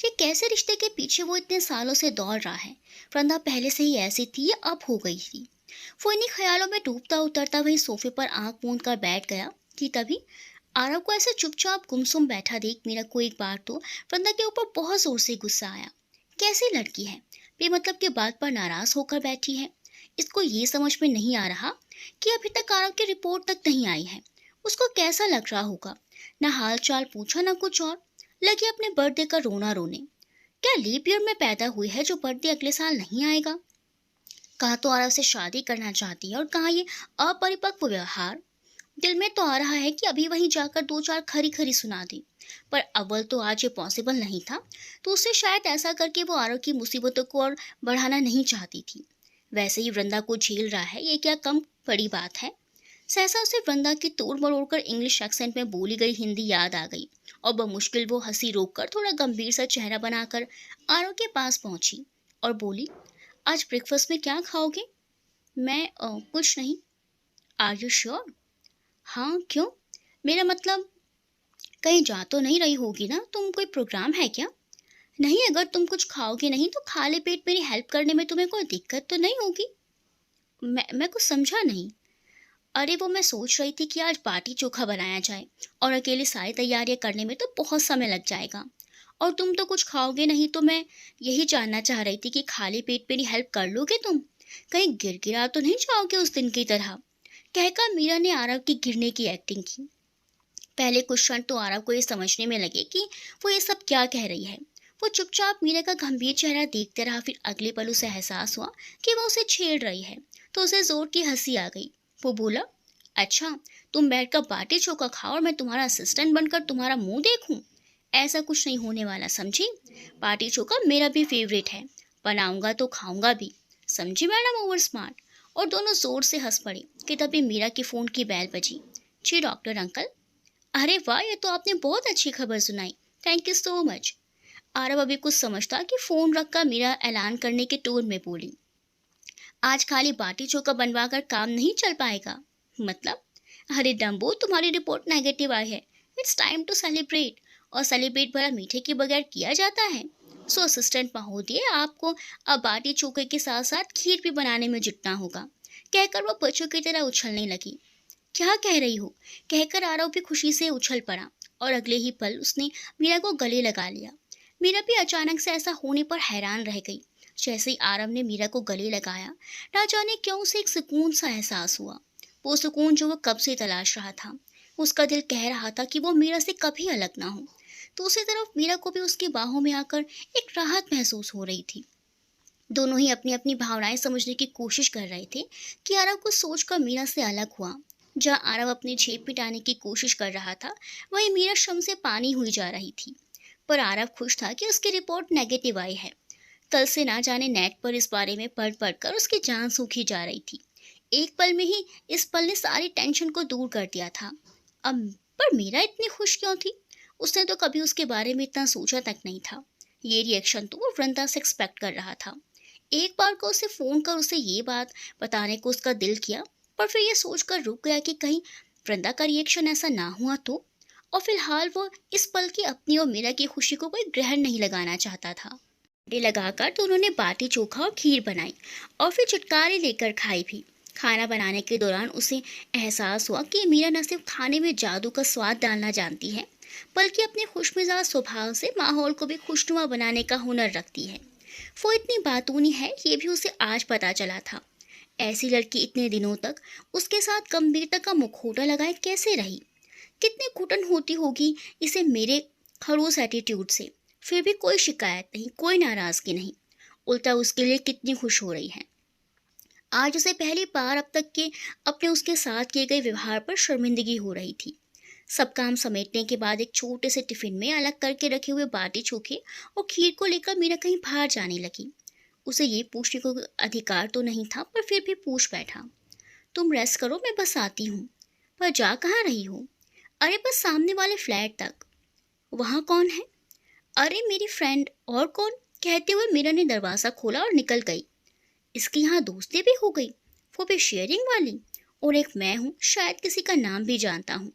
ये कैसे रिश्ते के पीछे वो इतने सालों से दौड़ रहा है। वृंदा पहले से ही ऐसी थी या अब हो गई थी। वो इन्हीं ख्यालों में डूबता उतरता वहीं सोफे पर आंख मूंद कर बैठ गया कि तभी आरव को ऐसे चुपचाप गुमसुम बैठा देख मीरा को एक बार तो वृंदा के ऊपर बहुत जोर से गुस्सा आया। कैसी लड़की है, बेमतलब की बात पर नाराज होकर बैठी है। इसको ये समझ में नहीं आ रहा कि अभी तक आरव की रिपोर्ट तक नहीं आई है। उसको कैसा लग रहा होगा। ना हाल चाल पूछा ना कुछ और। लगी अपने बर्थडे का रोना रोने। क्या लीप ईयर में पैदा हुई है जो बर्थडे अगले साल नहीं आएगा। कहाँ तो आरव से शादी करना चाहती है और कहाँ ये अपरिपक्व व्यवहार। दिल में तो आ रहा है कि अभी वहीं जाकर 2-4 खरी खरी सुना दी। पर अव्वल तो आज ये पॉसिबल नहीं था। तो उससे शायद ऐसा करके वो आरव की मुसीबतों को और बढ़ाना नहीं चाहती थी। वैसे ही वृंदा को झेल रहा है, ये क्या कम बड़ी बात है। सहसा उसे वृंदा की तोड़ मरोड़ कर इंग्लिश एक्सेंट में बोली गई हिंदी याद आ गई। और बमुश्किल वो हंसी रोककर थोड़ा गंभीर सा चेहरा बनाकर आरव के पास पहुंची और बोली, आज ब्रेकफास्ट में क्या खाओगे? मैं कुछ नहीं। Are you sure? हाँ, क्यों? मेरा मतलब कहीं जा तो नहीं रही होगी ना? तुम कोई प्रोग्राम है क्या? नहीं, अगर तुम कुछ खाओगे नहीं तो खाली पेट मेरी हेल्प करने में तुम्हें कोई दिक्कत तो नहीं होगी? मैं कुछ समझा नहीं। अरे वो मैं सोच रही थी कि आज बाटी चोखा बनाया जाए और अकेले सारी तैयारियां करने में तो बहुत समय लग जाएगा। और तुम तो कुछ खाओगे नहीं तो मैं यही जानना चाह रही थी कि खाली पेट मेरी हेल्प कर लोगे तुम? कहीं गिर गिरा तो नहीं जाओगे उस दिन की तरह? कहकर मीरा ने आरव की गिरने की एक्टिंग की। पहले कुछ क्षण तो आरव को ये समझने में लगे कि वो ये सब क्या कह रही है। वो चुपचाप मीरा का गंभीर चेहरा देखते रहा। फिर अगले पल उसे एहसास हुआ कि वो उसे छेड़ रही है। तो उसे जोर की हंसी आ गई। वो बोला, अच्छा, तुम बैठकर बाटी चोखा खाओ और मैं तुम्हारा असिस्टेंट बनकर तुम्हारा मुंह देखूं? ऐसा कुछ नहीं होने वाला, समझी? बाटी चोखा मेरा भी फेवरेट है। बनाऊंगा तो खाऊंगा भी। समझी मैडम ओवर स्मार्ट। और दोनों जोर से हंस पड़े कि तभी मीरा की फ़ोन की बेल बजी। जी डॉक्टर अंकल। अरे वाह, ये तो आपने बहुत अच्छी खबर सुनाई। Thank you so much. Aarav अभी कुछ समझता कि फोन रखकर मीरा ऐलान करने के टोन में बोली, आज खाली बाटी चोखा बनवाकर काम नहीं चल पाएगा। मतलब? अरे डम्बो, तुम्हारी रिपोर्ट नेगेटिव आई है। It's time to celebrate. और सेलिब्रेट भला मीठे के बगैर किया जाता है? सो असिस्टेंट महोदय, आपको अब बाटी चोखे के साथ साथ खीर भी बनाने में जुटना होगा, कहकर वो बच्चों की तरह उछलने लगी। क्या कह रही हो? कहकर आरव भी खुशी से उछल पड़ा और अगले ही पल उसने मीरा को गले लगा लिया। मीरा भी अचानक से ऐसा होने पर हैरान रह गई। जैसे ही आरव ने मीरा को गले लगाया, ना जाने क्यों उसे एक सुकून सा एहसास हुआ। वो सुकून जो वो कब से तलाश रहा था। उसका दिल कह रहा था कि वो मीरा से कभी अलग ना हो। दूसरी तरफ मीरा को भी उसकी बाहों में आकर एक राहत महसूस हो रही थी। दोनों ही अपनी अपनी भावनाएं समझने की कोशिश कर रहे थे कि आरव कुछ सोचकर मीरा से अलग हुआ। जहां आरव अपनी झेप मिटाने की कोशिश कर रहा था, वहीं मीरा शर्म से पानी हुई जा रही थी। पर आरव खुश था कि उसकी रिपोर्ट नेगेटिव आई है। कल से ना जाने नेट पर इस बारे में पढ़ पढ़ कर उसकी जान सूखी जा रही थी। एक पल में ही इस पल ने सारी टेंशन को दूर कर दिया था। अब पर मीरा इतनी खुश क्यों थी? उसने तो कभी उसके बारे में इतना सोचा तक नहीं था। ये रिएक्शन तो वो वृंदा से एक्सपेक्ट कर रहा था। एक बार को उसे फोन कर उसे ये बात बताने को उसका दिल किया, पर फिर ये सोचकर रुक गया कि कहीं वृंदा का रिएक्शन ऐसा ना हुआ तो। और फिलहाल वो इस पल की अपनी और मीरा की खुशी को कोई ग्रहण नहीं लगाना चाहता था। लगाकर दोनों ने बाटी चोखा और खीर बनाई और फिर चुटकारे लेकर खाई भी। खाना बनाने के दौरान उसे एहसास हुआ कि मीरा न सिर्फ खाने में जादू का स्वाद डालना जानती है, बल्कि अपने खुशमिजाज स्वभाव से माहौल को भी खुशनुमा बनाने का हुनर रखती है। वो इतनी बातूनी है, ये भी उसे आज पता चला था। ऐसी लड़की इतने दिनों तक उसके साथ गंभीरता का मुखौटा लगाए कैसे रही? कितनी घुटन होती होगी इसे मेरे खड़ूस एटीट्यूड से। फिर भी कोई शिकायत नहीं, कोई नाराजगी नहीं। उल्टा उसके लिए कितनी खुश हो रही है। आज उसे पहली बार अब तक के अपने उसके साथ किए गए व्यवहार पर शर्मिंदगी हो रही थी। सब काम समेटने के बाद एक छोटे से टिफिन में अलग करके रखे हुए बाटी चोखे और खीर को लेकर मीरा कहीं बाहर जाने लगी। उसे ये पूछने को अधिकार तो नहीं था, पर फिर भी पूछ बैठा, तुम रेस्ट करो, मैं बस आती हूँ। पर जा कहाँ रही हो? अरे बस सामने वाले फ्लैट तक। वहाँ कौन है? अरे मेरी फ्रेंड। और कौन? कहते हुए मीरा ने दरवाज़ा खोला और निकल गई। इसकी यहाँ दोस्ती भी हो गई, वो भी शेयरिंग वाली। और एक मैं हूँ, शायद किसी का नाम भी जानता हूँ।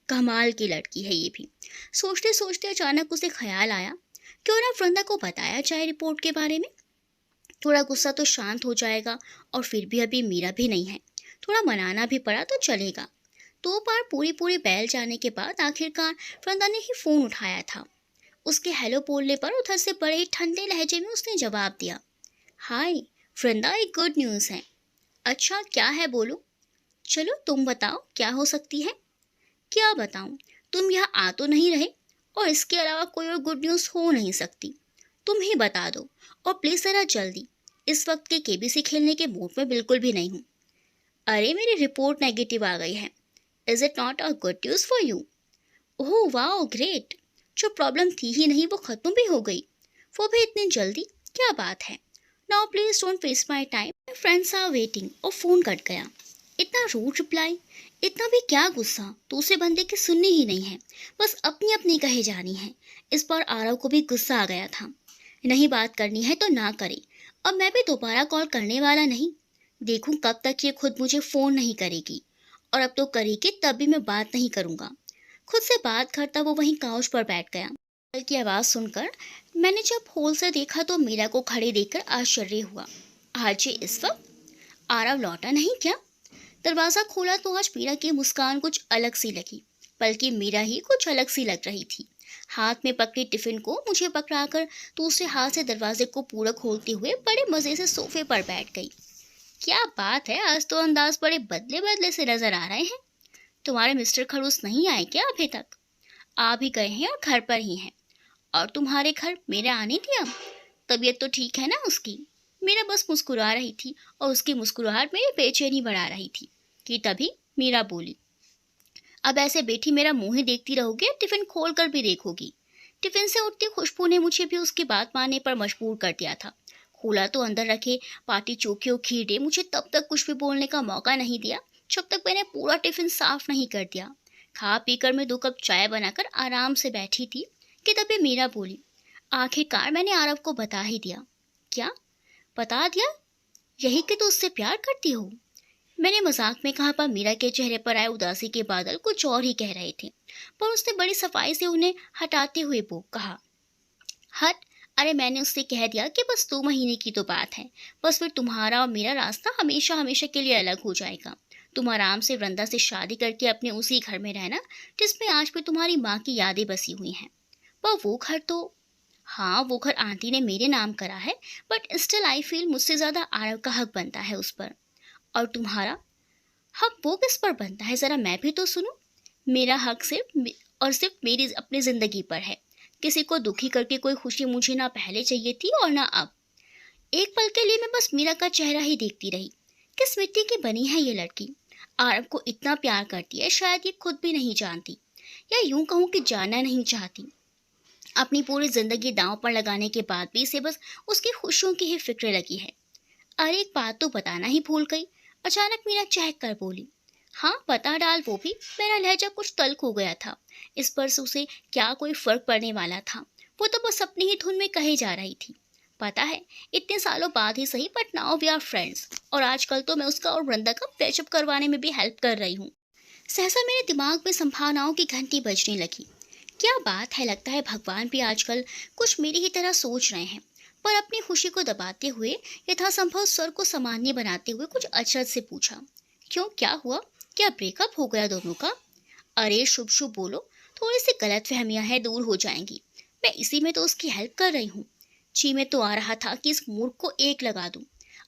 कमाल की लड़की है ये भी। सोचते सोचते अचानक उसे ख्याल आया, क्यों ना वृंदा को बताया जाए रिपोर्ट के बारे में। थोड़ा गुस्सा तो शांत हो जाएगा, और फिर भी अभी मीरा भी नहीं है। थोड़ा मनाना भी पड़ा तो चलेगा। 2 बार पूरी पूरी बैल जाने के बाद आखिरकार वृंदा ने ही फ़ोन उठाया था। उसके हेलो बोलने पर उधर से बड़े ही ठंडे लहजे में उसने जवाब दिया, हाय वृंदा, एक गुड न्यूज़ है। अच्छा क्या है, बोलो। चलो तुम बताओ क्या हो सकती है। क्या बताऊं? तुम यहाँ आ तो नहीं रहे, और इसके अलावा कोई और गुड न्यूज़ हो नहीं सकती। तुम ही बता दो, और प्लीज़ ज़रा जल्दी। इस वक्त के केबीसी खेलने के मूड में बिल्कुल भी नहीं हूँ। अरे मेरी रिपोर्ट नेगेटिव आ गई है। Is it not a good news for you? Oh wow great. जो प्रॉब्लम थी ही नहीं वो ख़त्म भी हो गई, वो भी इतनी जल्दी। क्या बात है। Now please don't waste my time, my friends are waiting. और फ़ोन कट गया। इतना रूड रिप्लाई, इतना भी क्या गुस्सा। दूसरे बंदे की सुननी ही नहीं है, बस अपनी अपनी कहे जानी है। इस बार आरव को भी गुस्सा आ गया था। नहीं बात करनी है तो ना करे। अब मैं भी दोबारा कॉल करने वाला नहीं। देखूं कब तक ये खुद मुझे फ़ोन नहीं करेगी, और अब तो करेगी तब भी मैं बात नहीं करूँगा। खुद से बात करता वो वहीं काउच पर बैठ गया। कल की आवाज़ सुनकर मैंने जब होल से देखा तो मीरा को खड़े देखकर आश्चर्य हुआ। आज ये इस वक्त? आरव लौटा नहीं क्या? दरवाज़ा खोला तो आज मीरा की मुस्कान कुछ अलग सी लगी, बल्कि मीरा ही कुछ अलग सी लग रही थी। हाथ में पकड़ी टिफिन को मुझे पकड़ाकर दूसरे हाथ से दरवाजे को पूरा खोलते हुए बड़े मज़े से सोफे पर बैठ गई। क्या बात है, आज तो अंदाज बड़े बदले बदले से नजर आ रहे हैं। तुम्हारे मिस्टर खड़ूस नहीं आए क्या अभी तक? आ भी गए हैं और घर पर ही हैं। और तुम्हारे घर मेरे आने दिया? तबीयत तो ठीक है ना उसकी? मीरा बस मुस्कुरा रही थी, और उसकी मुस्कुराहट मेरी बेचैनी बढ़ा रही थी कि तभी मीरा बोली, अब ऐसे बैठी मेरा मुंह ही देखती रहोगी या टिफिन खोल कर भी देखोगी? टिफिन से उठती खुशबू ने मुझे भी उसकी बात मानने पर मजबूर कर दिया था। खोला तो अंदर रखे पाटी चोखे और खीर ने मुझे तब तक कुछ भी बोलने का मौका नहीं दिया जब तक मैंने पूरा टिफिन साफ नहीं कर दिया। खा पीकर मैं 2 कप चाय बनाकर आराम से बैठी थी कि तभी मीरा बोली, आखिरकार मैंने आरव को बता ही दिया। क्या बता दिया? यही कि तू उससे प्यार करती हो? मैंने मजाक में कहा, पर मीरा के चेहरे पर आए उदासी के बादल कुछ और ही कह रहे थे। पर उसने बड़ी सफाई से उन्हें हटाते हुए कहा, हट। अरे मैंने उससे कह दिया कि बस 2 महीने की तो बात है, बस फिर तुम्हारा और मेरा रास्ता हमेशा हमेशा के लिए अलग हो जाएगा। तुम आराम से वृंदा से शादी करके अपने उसी घर में रहना जिसमें आज भी तुम्हारी माँ की यादें बसी हुई हैं। पर वो घर तो, हाँ वो घर आंटी ने मेरे नाम करा है, बट स्टिल आई फील मुझसे ज्यादा आरव का हक बनता है उस पर। और तुम्हारा हक वो किस पर बनता है, जरा मैं भी तो सुनूं। मेरा हक सिर्फ मेरी अपनी जिंदगी पर है। किसी को दुखी करके कोई खुशी मुझे ना पहले चाहिए थी और ना अब। एक पल के लिए मैं बस मीरा का चेहरा ही देखती रही। किस मिट्टी की बनी है ये लड़की? आरव को इतना प्यार करती है, शायद ये खुद भी नहीं जानती, या यूं कहूं कि जानना नहीं चाहती। अपनी पूरी जिंदगी दांव पर लगाने के बाद भी इसे बस उसकी खुशियों की ही फिक्र लगी है। अरे एक बात तो बताना ही भूल गई, अचानक मीरा चहक कर बोली। हाँ बता डाल, वो भी। मेरा लहजा कुछ तल्ख हो गया था। इस पर से उसे क्या कोई फर्क पड़ने वाला था? वो तो बस अपनी ही धुन में कहे जा रही थी। पता है, इतने सालों बाद ही सही, but now we are friends. और आजकल तो मैं उसका और वृंदा का पैचअप करवाने में भी हेल्प कर रही हूँ। सहसा मेरे दिमाग में संभावनाओं की घंटी बजने लगी। क्या बात है, लगता है भगवान भी आजकल कुछ मेरी ही तरह सोच रहे हैं। पर अपनी खुशी को दबाते हुए, यथासंभव स्वर को सामान्य बनाते हुए कुछ अचरज से पूछा, क्यों, क्या हुआ? क्या ब्रेकअप हो गया दोनों का? अरे शुभ शुभ बोलो, थोड़ी सी गलतफहमियां हैं, दूर हो जाएंगी। मैं इसी में तो उसकी हेल्प कर रही हूँ। जी में तो आ रहा था कि इस मूर्ख को एक लगा दूं।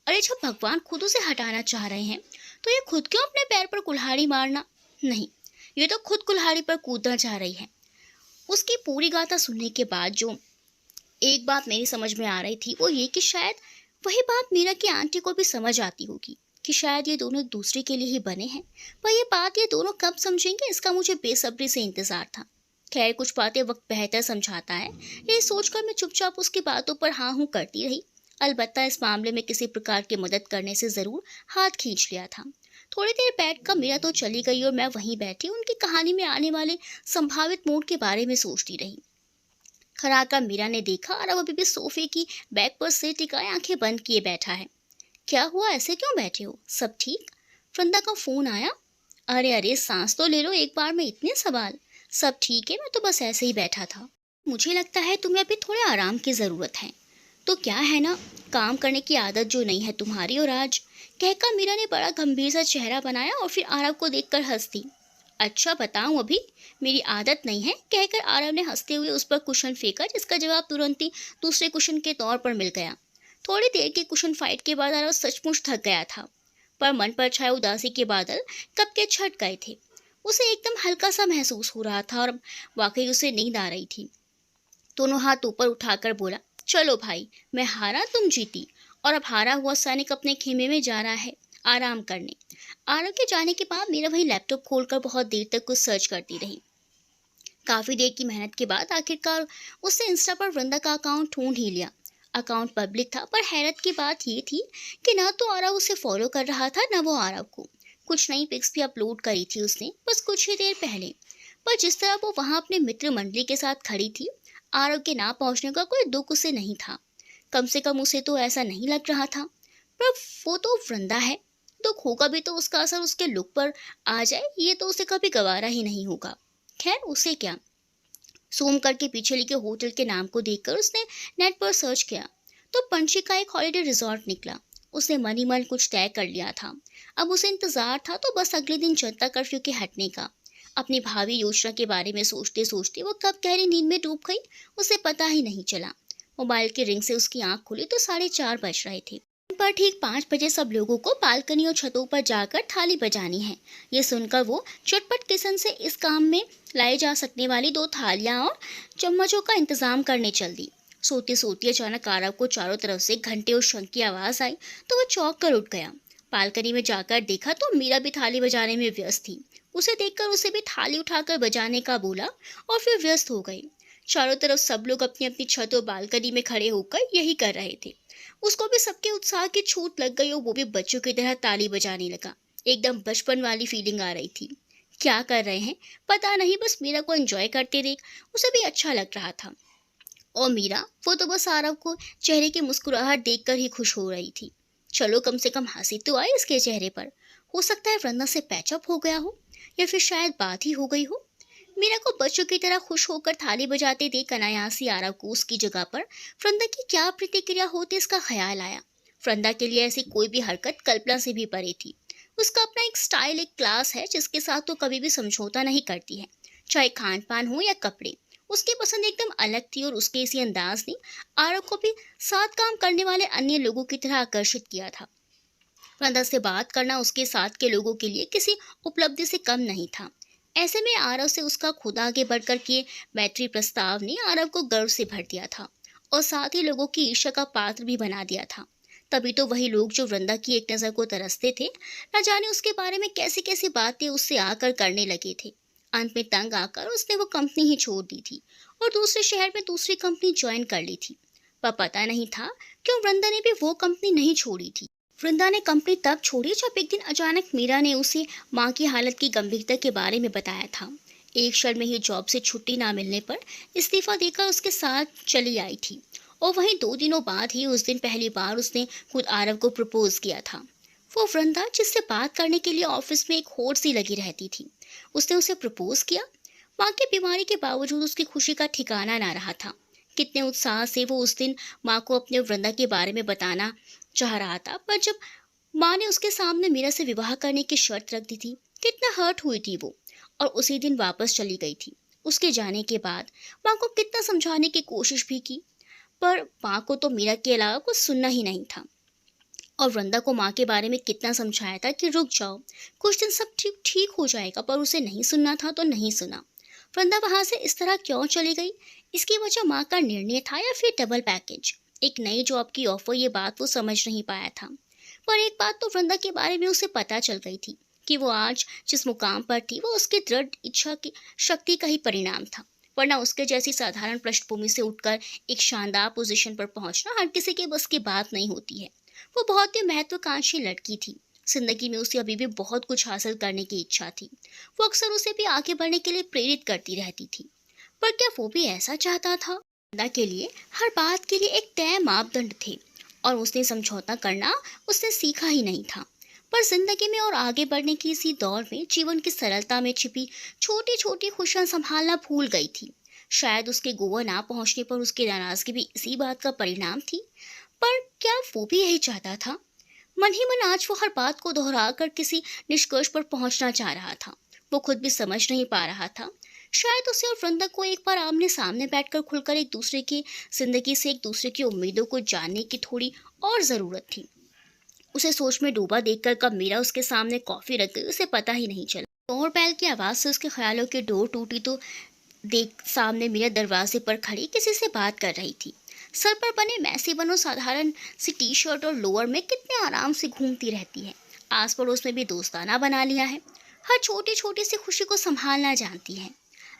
अरे जब भगवान खुद उसे हटाना चाह रहे हैं तो ये खुद क्यों अपने पैर पर कुल्हाड़ी मारना? नहीं, ये तो खुद कुल्हाड़ी पर कूदना चाह रही है। उसकी पूरी गाथा सुनने के बाद जो एक बात मेरी समझ में आ रही थी वो ये कि शायद वही बात मीरा की आंटी को भी समझ आती होगी, कि शायद ये दोनों एक दूसरे के लिए ही बने हैं। पर ये बात ये दोनों कब समझेंगे, इसका मुझे बेसब्री से इंतजार था। खैर कुछ बातें वक्त बेहतर समझाता है, ये सोचकर मैं चुपचाप उसकी बातों पर हाँ हूँ करती रही। अलबत्ता इस मामले में किसी प्रकार की मदद करने से जरूर हाथ खींच लिया था। थोड़ी देर बैठकर मीरा तो चली गई और मैं वहीं बैठी उनकी कहानी में आने वाले संभावित मोड़ के बारे में सोचती रही। खराकर मीरा ने देखा और अब अभी भी सोफे की बैक पर सिर टिकाए आंखें बंद किए बैठा है। क्या हुआ, ऐसे क्यों बैठे हो? सब ठीक? वृंदा का फोन आया? अरे अरे सांस तो ले लो एक बार में, इतने सवाल। सब ठीक है, मैं तो बस ऐसे ही बैठा था। मुझे लगता है तुम्हें अभी थोड़े आराम की जरूरत है। तो क्या है ना, काम करने की आदत जो नहीं है तुम्हारी। और आज, कहकर मीरा ने बड़ा गंभीर सा चेहरा बनाया और फिर आरव को देखकर हंस दी। अच्छा बताऊं, अभी मेरी आदत नहीं है, कहकर आरव ने हंसते हुए उस पर कुशन फेंका, जिसका जवाब तुरंत ही दूसरे कुशन के तौर पर मिल गया। थोड़ी देर की कुशन फाइट के बाद आरव सचमुच थक गया था, पर मन पर छाए उदासी के बादल कब के छट गए थे। उसे एकदम हल्का सा महसूस हो रहा था और वाकई उसे नींद आ रही थी। दोनों हाथ ऊपर उठाकर बोला, चलो भाई, मैं हारा तुम जीती, और अब हारा हुआ सैनिक अपने खेमे में जा रहा है आराम करने। आरव के जाने के बाद मीरा वही लैपटॉप खोलकर बहुत देर तक कुछ सर्च करती रही। काफी देर की मेहनत के बाद आखिरकार उसने इंस्टा पर वृंदा का अकाउंट ढूंढ ही लिया। अकाउंट पब्लिक था, पर हैरत की बात ये थी कि ना तो आरव उसे फॉलो कर रहा था, न वो आरव को। कुछ नई पिक्स भी अपलोड करी थी उसने, बस कुछ ही देर पहले। पर जिस तरह वो वहां अपने मित्र मंडली के साथ खड़ी थी, आरव के ना पहुंचने का कोई दुख उसे नहीं था। कम से कम उसे तो ऐसा नहीं लग रहा था। पर वो तो वृंदा है, दुख होगा भी तो उसका असर उसके लुक पर आ जाए, ये तो उसे कभी गवारा ही नहीं होगा। खैर उसे क्या। सोमकर के पीछे लिखे होटल के नाम को देखकर उसने नेट पर सर्च किया तो पंची का एक हॉलिडे रिजॉर्ट निकला। उसने मन ही मन कुछ तय कर लिया था। अब उसे इंतजार था तो बस अगले दिन जनता कर्फ्यू के हटने का। अपनी भावी योजना के बारे में सोचते सोचते वो कब गहरी नींद में डूब गई, उसे पता ही नहीं चला। मोबाइल के रिंग से उसकी आंख खुली तो 4:30 बज रहे थे। पर ठीक 5 बजे सब लोगों को बालकनी और छतों पर जाकर थाली बजानी है। ये सुनकर वो चटपट किचन से इस काम में लाई जा सकने वाली 2 थालियां और चम्मचों का इंतजाम करने चल दी। सोते सोते अचानक आरव को चारों तरफ से घंटे और शंख की आवाज आई तो वो चौंक कर उठ गया। बालकनी में जाकर देखा तो मीरा भी थाली बजाने में व्यस्त थी। उसे देखकर उसे भी थाली उठाकर बजाने का बोला और फिर व्यस्त हो गई। चारों तरफ सब लोग अपनी अपनी छत और बालकनी में खड़े होकर यही कर रहे थे। उसको भी सबके उत्साह की छूट लग गई और वो भी बच्चों की तरह ताली बजाने लगा। एकदम बचपन वाली फीलिंग आ रही थी। क्या कर रहे हैं पता नहीं, बस मीरा को एंजॉय करते देख उसे भी अच्छा लग रहा था। और मीरा, वो तो बस आरव को चेहरे की मुस्कुराहट देखकर ही खुश हो रही थी। चलो कम से कम हंसी तो आई इसके चेहरे पर। हो सकता है वृंदा से पैचअप हो गया हो, या फिर शायद बात ही हो गई हो। मीरा को बच्चों की तरह खुश होकर थाली बजाते देख अनायासी आरव को उसकी जगह पर वृंदा की क्या प्रतिक्रिया होती इसका ख्याल आया। वृंदा के लिए ऐसी कोई भी हरकत कल्पना से भी परे थी। उसका अपना एक स्टाइल, एक क्लास है जिसके साथ तो कभी भी समझौता नहीं करती है, चाहे खान पान हो या कपड़े। उसकी पसंद एकदम अलग थी और उसके इसी अंदाज ने आरव को भी साथ काम करने वाले अन्य लोगों की तरह आकर्षित किया था। वृंदा से बात करना उसके साथ के लोगों के लिए किसी उपलब्धि से कम नहीं था। ऐसे में आरव से उसका खुद आगे बढ़कर किए मैत्री प्रस्ताव ने आरव को गर्व से भर दिया था और साथ ही लोगों की ईर्ष्या का पात्र भी बना दिया था। तभी तो वही लोग जो वृंदा की एक नज़र को तरसते थे, न जाने उसके बारे में कैसी कैसी बातें उससे आकर करने लगे थे। अंत में तंग आकर उसने वो कंपनी ही छोड़ दी थी और दूसरे शहर में दूसरी कंपनी ज्वाइन कर ली थी। पर पता नहीं था क्यों वृंदा ने भी वो कंपनी नहीं छोड़ी थी। वृंदा ने कंपनी तब छोड़ी जब एक दिन अचानक मीरा ने उसे माँ की हालत की गंभीरता के बारे में बताया था। एक क्षण में ही जॉब से छुट्टी ना मिलने पर इस्तीफा देकर उसके साथ चली आई थी। और वहीं 2 दिनों बाद ही उस दिन पहली बार उसने खुद आरव को प्रपोज किया था। वो वृंदा जिससे बात करने के लिए ऑफिस में एक होड़ सी लगी रहती थी, उसने उसे प्रपोज किया। माँ की बीमारी के बावजूद उसकी खुशी का ठिकाना ना रहा था। कितने उत्साह से वो उस दिन माँ को अपने वृंदा के बारे में बताना चाह रहा था, पर जब माँ ने उसके सामने मीरा से विवाह करने की शर्त रख दी थी, कितना हर्ट हुई थी वो, और उसी दिन वापस चली गई थी। उसके जाने के बाद माँ को कितना समझाने की कोशिश भी की, पर माँ को तो मीरा के अलावा कुछ सुनना ही नहीं था। और वृंदा को माँ के बारे में कितना समझाया था कि रुक जाओ, कुछ दिन सब ठीक ठीक हो जाएगा, पर उसे नहीं सुनना था तो नहीं सुना। वृंदा वहां से इस तरह क्यों चली गई, इसकी वजह माँ का निर्णय था या फिर डबल पैकेज, एक नई जॉब की ऑफर, ये बात वो समझ नहीं पाया था। पर एक बात तो वृंदा के बारे में उसे पता चल गई थी कि वो आज जिस मुकाम पर थी वो उसकी दृढ़ इच्छा की शक्ति का ही परिणाम था। वरना उसके जैसी साधारण पृष्ठभूमि से उठकर एक शानदार पोजीशन पर पहुंचना हर किसी के बस की बात नहीं होती है। वो बहुत ही महत्वाकांक्षी लड़की थी। जिंदगी में उसे अभी भी बहुत कुछ हासिल करने की इच्छा थी। वो अक्सर उसे भी आगे बढ़ने के लिए प्रेरित करती रहती थी। पर क्या वो भी ऐसा चाहता था? वृंदा के लिए हर बात के लिए एक तय मापदंड थे और उसने समझौता करना उसने सीखा ही नहीं था। पर जिंदगी में और आगे बढ़ने की इसी दौर में जीवन की सरलता में छिपी छोटी छोटी खुशियां संभालना भूल गई थी। शायद उसके गोवा ना पहुंचने पर उसकी नाराजगी भी इसी बात का परिणाम थी। पर क्या वो भी यही चाहता था? मन ही मन आज वो हर बात को दोहराकर किसी निष्कर्ष पर पहुंचना चाह रहा था। वो खुद भी समझ नहीं पा रहा था। शायद उसे और वृंदा को एक बार आमने सामने बैठकर खुलकर एक दूसरे की जिंदगी से, एक दूसरे की उम्मीदों को जानने की थोड़ी और जरूरत थी। उसे सोच में डूबा देखकर कब मीरा उसके सामने कॉफी रख गई उसे पता ही नहीं चला। डोर बेल की आवाज से उसके ख्यालों की डोर टूटी तो देख सामने मीरा दरवाजे पर खड़ी किसी से बात कर रही थी। सर पर बने मैसी बनो साधारण सी टी शर्ट और लोअर में कितने आराम से घूमती रहती है। आस पड़ोस में भी दोस्ताना बना लिया है। हर छोटी छोटी सी खुशी को संभालना जानती है।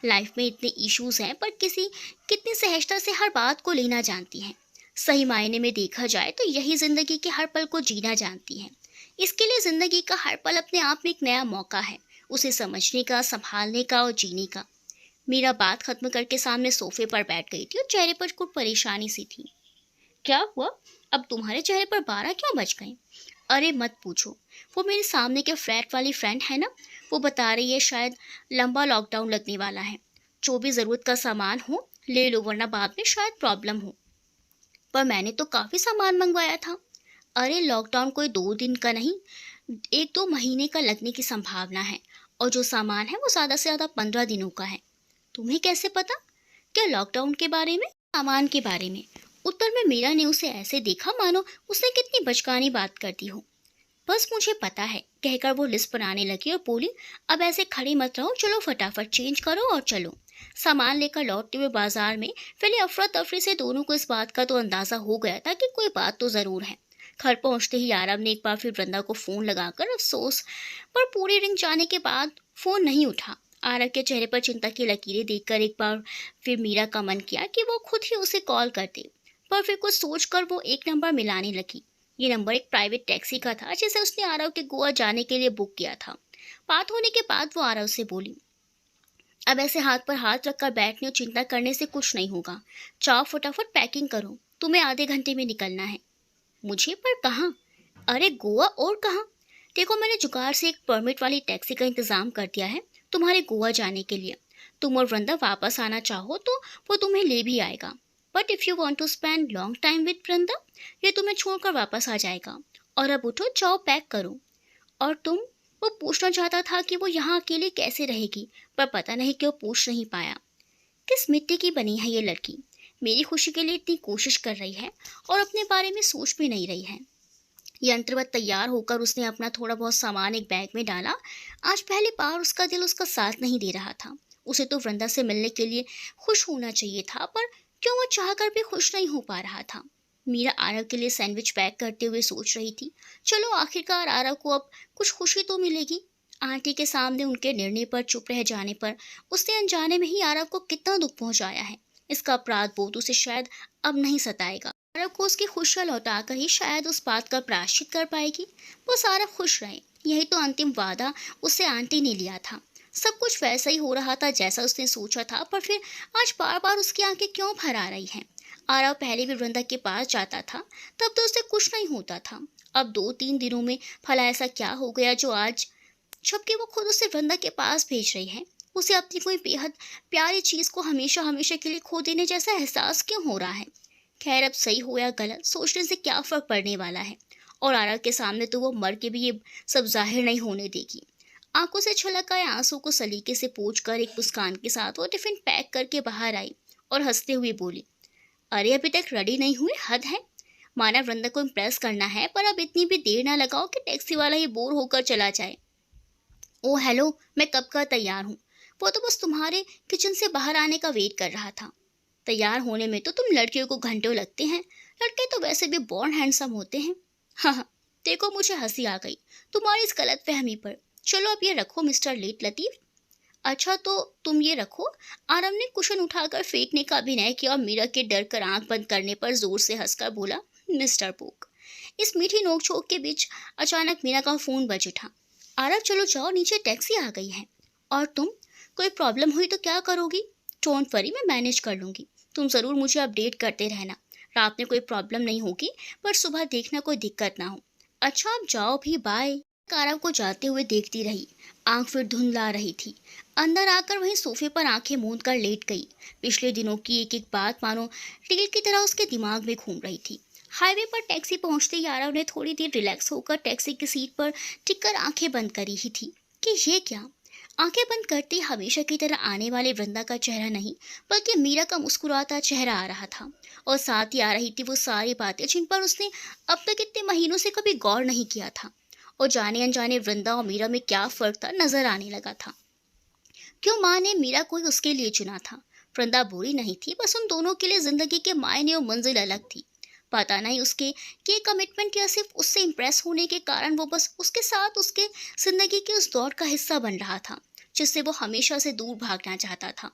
लाइफ में इतने इश्यूज हैं पर कितनी सहजता से हर बात को लेना जानती है। सही मायने में देखा जाए तो यही जिंदगी के हर पल को जीना जानती है। इसके लिए जिंदगी का हर पल अपने आप में एक नया मौका है, उसे समझने का, संभालने का और जीने का। मीरा बात खत्म करके सामने सोफे पर बैठ गई थी और चेहरे पर कुछ परेशानी सी थी। क्या हुआ? अब तुम्हारे चेहरे पर 12 क्यों बज गए? अरे मत पूछो, वो मेरे सामने के फ्लैट वाली फ्रेंड है ना, वो बता रही है शायद लंबा लॉकडाउन लगने वाला है। जो भी ज़रूरत का सामान हो ले लो, वरना बाद में शायद प्रॉब्लम हो। पर मैंने तो काफ़ी सामान मंगवाया था। अरे लॉकडाउन कोई 2 दिन का नहीं, 1-2 महीने का लगने की संभावना है, और जो सामान है वो ज़्यादा से ज़्यादा 15 दिनों का है। तुम्हें कैसे पता? क्या लॉकडाउन के बारे में, सामान के बारे में? उत्तर में मीरा ने उसे ऐसे देखा मानो उसने कितनी बचकानी बात कर दी हो। बस मुझे पता है, कहकर वो लिस्ट बनाने लगी और बोली, अब ऐसे खड़ी मत रहो, चलो फटाफट चेंज करो और चलो। सामान लेकर लौटते हुए बाजार में पहले अफरा तफरी से दोनों को इस बात का तो अंदाजा हो गया था कि कोई बात तो जरूर है। घर पहुंचते ही आरव ने एक बार फिर वृंदा को फोन लगाकर अफसोस, पर पूरी रिंग जाने के बाद फोन नहीं उठा। आरव के चेहरे पर चिंता की लकीरें देखकर एक बार फिर मीरा का मन किया कि वो खुद ही उसे कॉल करते, पर फिर कुछ सोचकर वो एक नंबर मिलाने लगी। ये नंबर एक प्राइवेट टैक्सी का था जिसे उसने आरव के गोवा जाने के लिए बुक किया था। बात होने के बाद वो आरव से बोली, अब ऐसे हाथ पर हाथ रखकर बैठने और चिंता करने से कुछ नहीं होगा। जाओ फटाफट पैकिंग करो, तुम्हें आधे घंटे में निकलना है। मुझे? पर कहाँ? अरे गोवा, और कहाँ? देखो, मैंने जुगाड़ से एक परमिट वाली टैक्सी का इंतजाम कर दिया है तुम्हारे गोवा जाने के लिए। तुम और वृंदा वापस आना चाहो तो वो तुम्हें ले भी आएगा। But if you want to spend long time with Vrinda, ये तुम्हें छोड़कर वापस आ जाएगा। और अब उठो, जाओ पैक करो। और तुम? वो पूछना चाहता था कि वो यहाँ अकेले कैसे रहेगी, पर पता नहीं क्यों पूछ नहीं पाया। किस मिट्टी की बनी है ये लड़की, मेरी खुशी के लिए इतनी कोशिश कर रही है और अपने बारे में सोच भी नहीं रही है। यंत्रवत तैयार होकर उसने अपना थोड़ा बहुत सामान एक बैग में डाला। आज पहली बार उसका दिल उसका साथ नहीं दे रहा था। उसे तो वृंदा से मिलने के लिए खुश होना चाहिए था, पर क्यों वो चाहकर भी खुश नहीं हो पा रहा था। मीरा आरव के लिए सैंडविच पैक करते हुए सोच रही थी, चलो आखिरकार आरव को अब कुछ खुशी तो मिलेगी। आंटी के सामने उनके निर्णय पर चुप रह जाने पर उसने अनजाने में ही आरव को कितना दुख पहुंचाया है, इसका अपराध बोध उसे शायद अब नहीं सताएगा। आरव को उसकी खुशियाँ लौटाकर ही शायद उस बात का प्रायश्चित कर पाएगी। बस आरव खुश रहे, यही तो अंतिम वादा उससे आंटी ने लिया था। सब कुछ वैसा ही हो रहा था जैसा उसने सोचा था, पर फिर आज बार बार उसकी आंखें क्यों भर आ रही हैं। आरव पहले भी वृंदा के पास जाता था, तब तो उसे कुछ नहीं होता था। अब 2-3 दिनों में भला ऐसा क्या हो गया जो आज, जबकि वो खुद उसे वृंदा के पास भेज रही है, उसे अपनी कोई बेहद प्यारी चीज को हमेशा हमेशा के लिए खो देने जैसा एहसास क्यों हो रहा है। खैर, अब सही हो या गलत सोचने से क्या फर्क पड़ने वाला है। और आरव के सामने तो वो मर के भी ये सब जाहिर नहीं होने देगी। आंखों से छलक आए आंसू को सलीके से पोंछ कर एक मुस्कान के साथ वो टिफिन पैक करके बाहर आई और हंसते हुए बोली, अरे अभी तक रेडी नहीं हुई, हद है। माना वृंदा को इम्प्रेस करना है, पर अब इतनी भी देर ना लगाओ कि टैक्सी वाला ही बोर होकर चला जाए। ओ हेलो, मैं कब का तैयार हूँ। वो तो बस तुम्हारे किचन से बाहर आने का वेट कर रहा था। तैयार होने में तो तुम लड़कियों को घंटों लगते हैं, लड़के तो वैसे भी बॉर्न हैंडसम होते हैं। हाँ हाँ, देखो मुझे हंसी आ गई तुम्हारी इस गलत फहमी पर। चलो अब ये रखो मिस्टर लेट लतीफ़। अच्छा तो तुम ये रखो। आरव ने कुशन उठाकर फेंकने का अभिनय किया और मीरा के डर कर आंख बंद करने पर जोर से हंसकर बोला, मिस्टर पोक। इस मीठी नोकझोंक के बीच अचानक मीरा का फोन बज उठा। आरव चलो जाओ, नीचे टैक्सी आ गई है। और तुम, कोई प्रॉब्लम हुई तो क्या करोगी? डोंट वरी, मैं मैनेज कर लूंगी। तुम ज़रूर मुझे अपडेट करते रहना। रात में कोई प्रॉब्लम नहीं होगी, पर सुबह देखना कोई दिक्कत ना हो। अच्छा आप जाओ भी, बाय। आरव को जाते हुए देखती रही। आंख फिर धुंधला रही थी। अंदर आकर वहीं सोफे पर आंखें मूंद कर लेट गई। पिछले दिनों की एक एक बात मानो रील की तरह उसके दिमाग में घूम रही थी। हाईवे पर टैक्सी पहुंचते ही आरव ने थोड़ी देर रिलैक्स होकर टैक्सी की सीट पर टिककर आंखें बंद करी ही थी कि ये क्या। आंखें बंद करते ही हमेशा की तरह आने वाले वृंदा का चेहरा नहीं, बल्कि मीरा का मुस्कुराता चेहरा आ रहा था। और साथ ही आ रही थी वो सारी बातें जिन पर उसने अब तक इतने महीनों से कभी गौर नहीं किया था। और जाने अनजाने वृंदा और मीरा में क्या फर्क था नजर आने लगा था। क्यों माँ ने मीरा को ही उसके लिए चुना था? वृंदा बुरी नहीं थी, बस उन दोनों के लिए जिंदगी के मायने और मंजिल अलग थी। पता नहीं उसके कि कमिटमेंट या सिर्फ उससे इम्प्रेस होने के कारण वो बस उसके साथ उसके जिंदगी के उस दौर का हिस्सा बन रहा था जिससे वो हमेशा से दूर भागना चाहता था।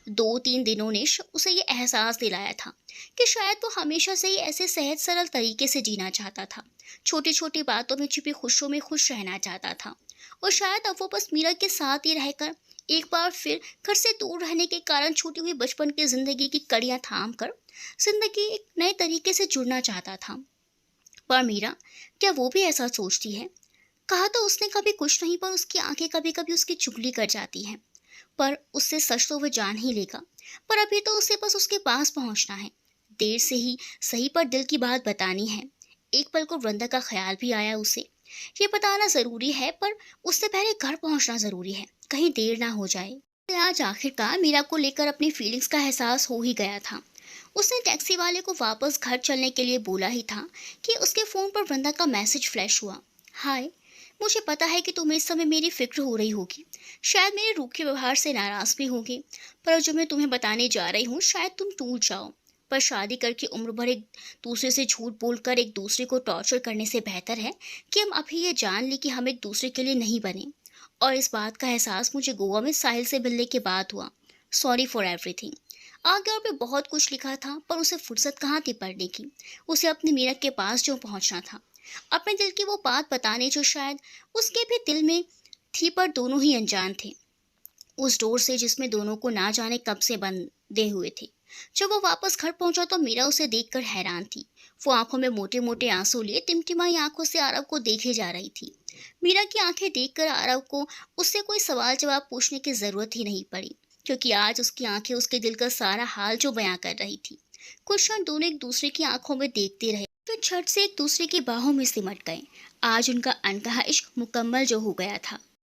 2-3 दिनों ने उसे ये एहसास दिलाया था कि शायद वो हमेशा से ही ऐसे सहज सरल तरीके से जीना चाहता था, छोटी छोटी बातों में छिपी खुशियों में खुश रहना चाहता था। और शायद अब वो बस मीरा के साथ ही रहकर एक बार फिर घर से दूर रहने के कारण छूटी हुई बचपन की जिंदगी की कड़ियां थाम कर जिंदगी एक नए तरीके से जुड़ना चाहता था। पर मीरा, क्या वो भी ऐसा सोचती है? कहा तो उसने कभी कुछ नहीं, पर उसकी आंखें कभी कभी उसकी चुगली कर जाती हैं। पर उससे सच तो वह जान ही लेगा। पर अभी तो उसे बस उसके पास पहुंचना है। देर से ही सही, पर दिल की बात बतानी है। एक पल को वृंदा का ख्याल भी आया उसे। ये बताना जरूरी है, पर उससे पहले घर पहुंचना जरूरी है, कहीं देर ना हो जाए। आज आखिरकार मीरा को लेकर अपनी फीलिंग्स का एहसास हो ही गया था। उसने टैक्सी वाले को वापस घर चलने के लिए बोला ही था कि उसके फ़ोन पर वृंदा का मैसेज फ्लैश हुआ। हाय, मुझे पता है कि तुम्हें इस समय मेरी फिक्र हो रही होगी, शायद मेरे रूखे व्यवहार से नाराज़ भी होगी, पर जो मैं तुम्हें बताने जा रही हूँ शायद तुम टूट जाओ। पर शादी करके उम्र भर एक दूसरे से झूठ बोलकर एक दूसरे को टॉर्चर करने से बेहतर है कि हम अभी ये जान लें कि हम एक दूसरे के लिए नहीं बने। और इस बात का एहसास मुझे गोवा में साहिल से मिलने के बाद हुआ। Sorry for everything. आगे और भी बहुत कुछ लिखा था, पर उसे फुर्सत कहाँ थी पढ़ने की। उसे अपनी मीरा के पास जो पहुंचना था, अपने दिल की वो बात बताने जो शायद उसके भी दिल में थी, पर दोनों ही अनजान थे। उस डोर से जिसमें दोनों को ना जाने कब से बंधे हुए थे। जब वो वापस घर पहुंचा तो मीरा उसे देखकर हैरान थी। वो आंखों में मोटे मोटे आंसू लिए टिमटिमाई आंखों से आरव को देखे जा रही थी। मीरा की आंखें देखकर आरव को उससे कोई सवाल जवाब पूछने की जरूरत ही नहीं पड़ी, क्योंकि आज उसकी आंखें उसके दिल का सारा हाल जो बयां कर रही थी। कुछ क्षण दोनों एक दूसरे की आंखों में देखते रहे, फिर झट से एक दूसरे की बाहों में सिमट गए। आज उनका अनकहा इश्क मुकम्मल जो हो गया था।